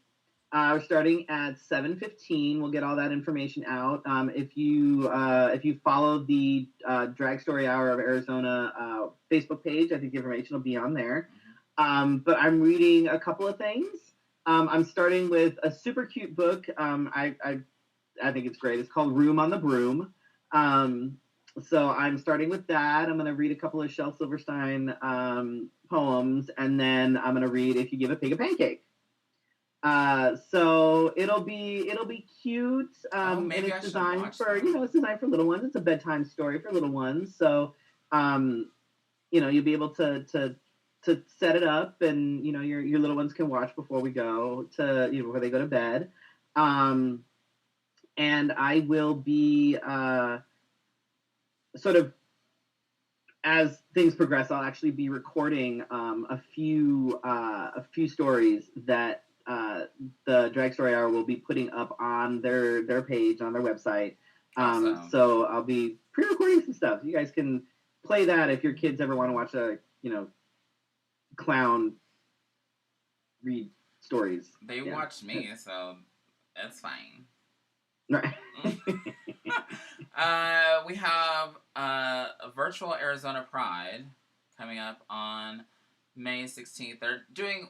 We're starting at 7:15. We'll get all that information out. If you follow the Drag Story Hour of Arizona Facebook page, I think the information will be on there. But I'm reading a couple of things. I'm starting with a super cute book. I think it's great. It's called Room on the Broom. So I'm starting with that. I'm going to read a couple of Shel Silverstein poems, and then I'm going to read If You Give a Pig a Pancake. So it'll be cute, oh, and maybe it's I should designed watch for that. it's designed for little ones. It's a bedtime story for little ones. So um, you'll be able to set it up, and your little ones can watch before we go to before they go to bed. Um, and I will be sort of as things progress, I'll actually be recording a few stories that the Drag Story Hour will be putting up on their page on their website. Awesome. So I'll be pre-recording some stuff. You guys can play that if your kids ever want to watch a clown read stories. They Yeah. watched me, so it's fine. Right. We have a virtual Arizona Pride coming up on May 16th. They're doing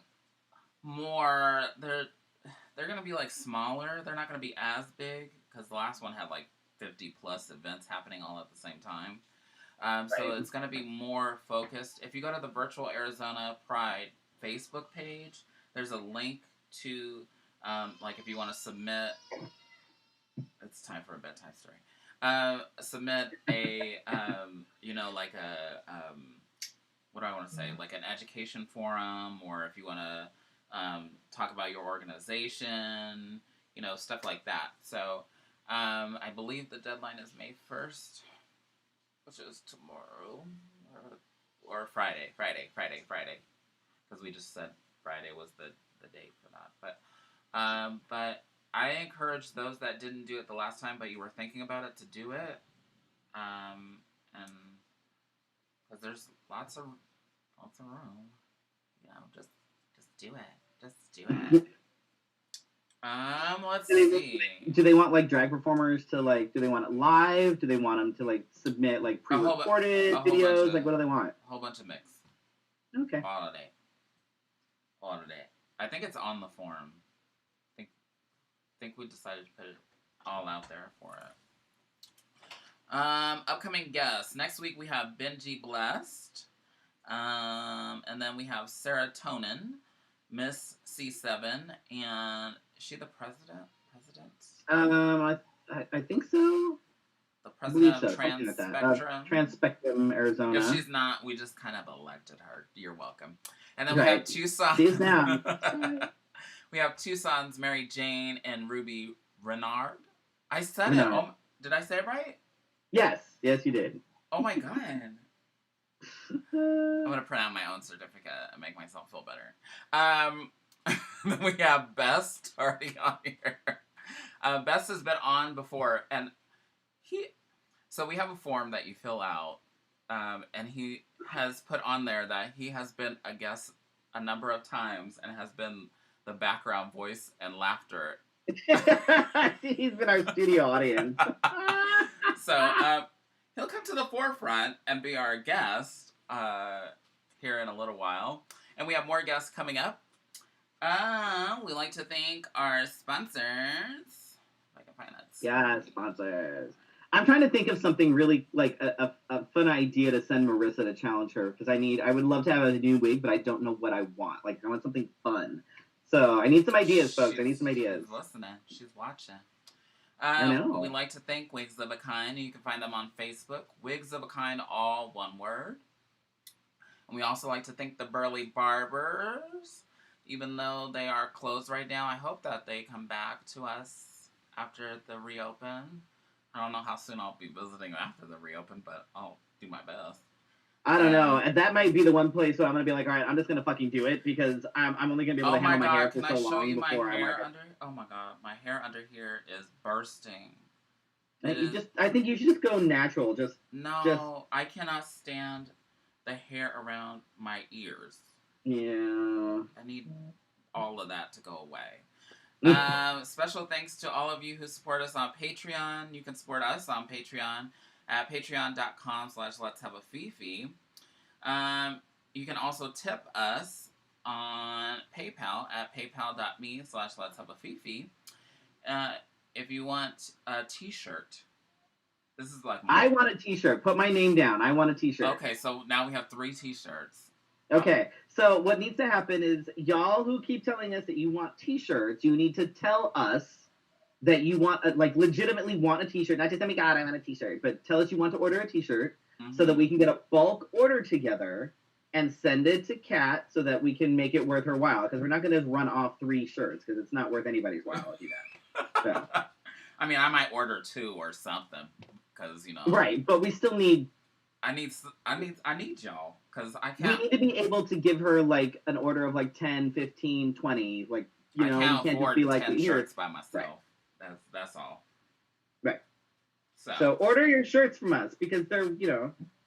more. They're gonna be like smaller. They're not gonna be as big because the last one had like 50 plus events happening all at the same time. So Right. it's gonna be more focused. If you go to the virtual Arizona Pride Facebook page, there's a link to like if you want to submit. It's time for a bedtime story. Submit a like a what do I want to say, like an education forum, or if you want to talk about your organization, stuff like that. So I believe the deadline is May 1st, which is tomorrow, or Friday, because we just said Friday was the date for that. But I encourage those that didn't do it the last time, but you were thinking about it, to do it. And because there's lots of room, just do it. Just do it. Let's Do see. they want like drag performers to like? Do they want it live? Do they want them to like submit like A whole pre-recorded a whole bunch videos? Like, of what do they want? a whole bunch of mix. Okay. Holiday. Holiday. I think it's on the forum. Think we decided to put it all out there for it. Upcoming guests. Next week we have Benji Blessed. And then we have Serotonin, Miss C7, and is she the president? I think so. The I believe president of so. Something Trans like that. Spectrum. Trans Spectrum, If Arizona. she's not, we just kind of elected her. You're welcome. And then we have Right. Tucson. She is now. We have Tucson's Mary Jane and Ruby Renard. I said it. Renard. Oh, did I say it right? Yes. Yes, you did. Oh my god. I'm gonna print out my own certificate and make myself feel better. Then we have Best starting on here. Best has been on before, and he. So we have a form that you fill out, and he has put on there that he has been a guest a number of times and has been the background voice and laughter He's been our studio audience. So he'll come to the forefront and be our guest here in a little while. And we have more guests coming up. We like to thank our sponsors. If I can find that. Yeah, sponsors. I'm trying to think of something really like a fun idea to send Marissa to challenge her because I would love to have a new wig, but I don't know what I want. Like I want something fun. So I need some ideas, folks. I need some ideas. She's listening. She's watching. I know. We like to thank Wigs of a Kind. You can find them on Facebook. Wigs of a Kind, all one word. And we also like to thank the Burley Barbers. Even though they are closed right now, I hope that they come back to us after the reopen. I don't know how soon I'll be visiting after the reopen, but I'll do my best. I don't know. And that might be the one place where I'm going to be like, all right, I'm just going to fucking do it because I'm only going to be able to handle my hair for so long before I wear it. Oh my God, my hair under here is bursting. I think you should just go natural. I cannot stand the hair around my ears. Yeah. I need all of that to go away. Special thanks to all of you who support us on Patreon. You can support us on Patreon at patreon.com/Let's Have a Fefe. You can also tip us on PayPal at paypal.me/Let's Have a Fefe. If you want a t-shirt. This is like I want a t-shirt. Put my name down. I want a t-shirt. Okay, so now we have 3 t-shirts. Okay, so what needs to happen is y'all who keep telling us that you want t-shirts, you need to tell us that you want, legitimately want a t-shirt. Not just, oh my God, I want a t-shirt. But tell us you want to order a t-shirt so that we can get a bulk order together and send it to Kat so that we can make it worth her while. Because we're not going to run off 3 shirts because it's not worth anybody's while to do that. So. I mean, I might order 2 or something because, Right, but we still need... I need y'all because I can't... We need to be able to give her, an order of, 10, 15, 20. I can't afford just be 10 shirts by myself. Right. That's all. Right. So order your shirts from us because they're,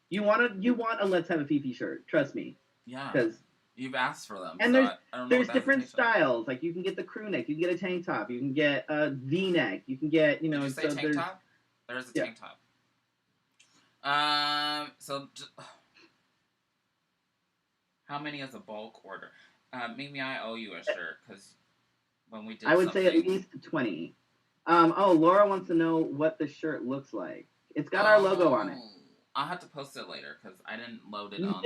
you want a Let's Have a Fefe shirt. Trust me. Yeah. Because you've asked for them. And so there's different styles. Like you can get the crew neck, you can get a tank top, you can get a V-neck, you can get, Did you say tank top? There's a tank top. How many is a bulk order? Mimi, I owe you a shirt because when we did I would say at least 20. Laura wants to know what the shirt looks like. It's got our logo on it. I'll have to post it later because I didn't load it on.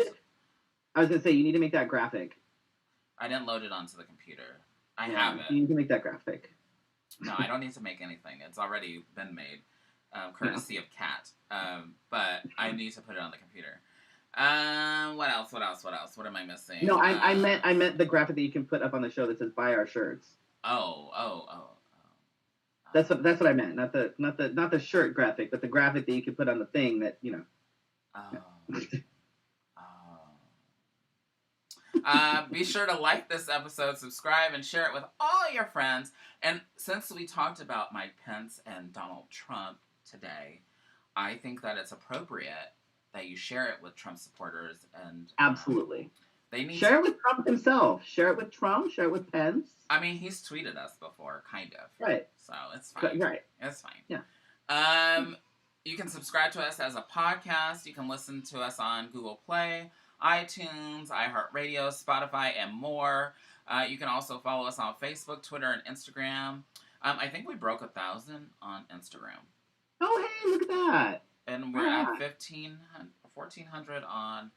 I was going to say, you need to make that graphic. I didn't load it onto the computer. I have it. You need to make that graphic. No, I don't need to make anything. It's already been made, courtesy of Kat. But I need to put it on the computer. What else? What am I missing? No, I meant the graphic that you can put up on the show that says "Buy our shirts." Oh. That's what I meant. Not the shirt graphic, but the graphic that you can put on the thing that Be sure to like this episode, subscribe, and share it with all your friends. And since we talked about Mike Pence and Donald Trump today, I think that it's appropriate that you share it with Trump supporters. And absolutely, they need share it with Trump himself. Share it with Trump. Share it with Pence. I mean, he's tweeted us before, kind of. Right. So it's fine. Right. It's fine. Yeah. You can subscribe to us as a podcast. You can listen to us on Google Play, iTunes, iHeartRadio, Spotify, and more. You can also follow us on Facebook, Twitter, and Instagram. I think we broke 1,000 on Instagram. Oh, hey, look at that. And we're at 1,400 on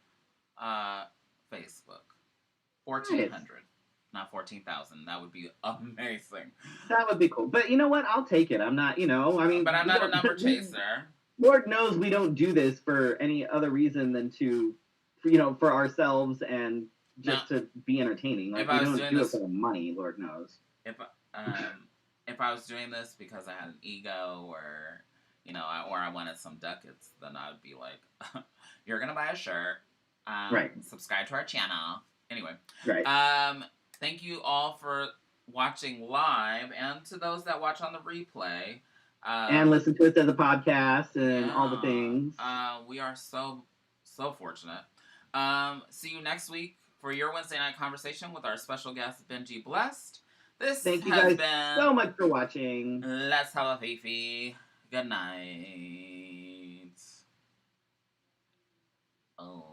Facebook. 1,400. Nice. Not 14,000. That would be amazing. That would be cool. But you know what? I'll take it. I'm not, But I'm not a number chaser. Lord knows we don't do this for any other reason than for ourselves and just to be entertaining. Like, we don't do it for the money, Lord knows. If I was doing this because I had an ego or I wanted some ducats, then I would be like, you're going to buy a shirt. Right. Subscribe to our channel. Anyway. Right. Thank you all for watching live and to those that watch on the replay. And listen to us as a podcast and all the things. We are so fortunate. See you next week for your Wednesday night conversation with our special guest, Benji Blessed. This Thank you has guys been so much for watching. Let's Have a Fefe. Good night. Oh.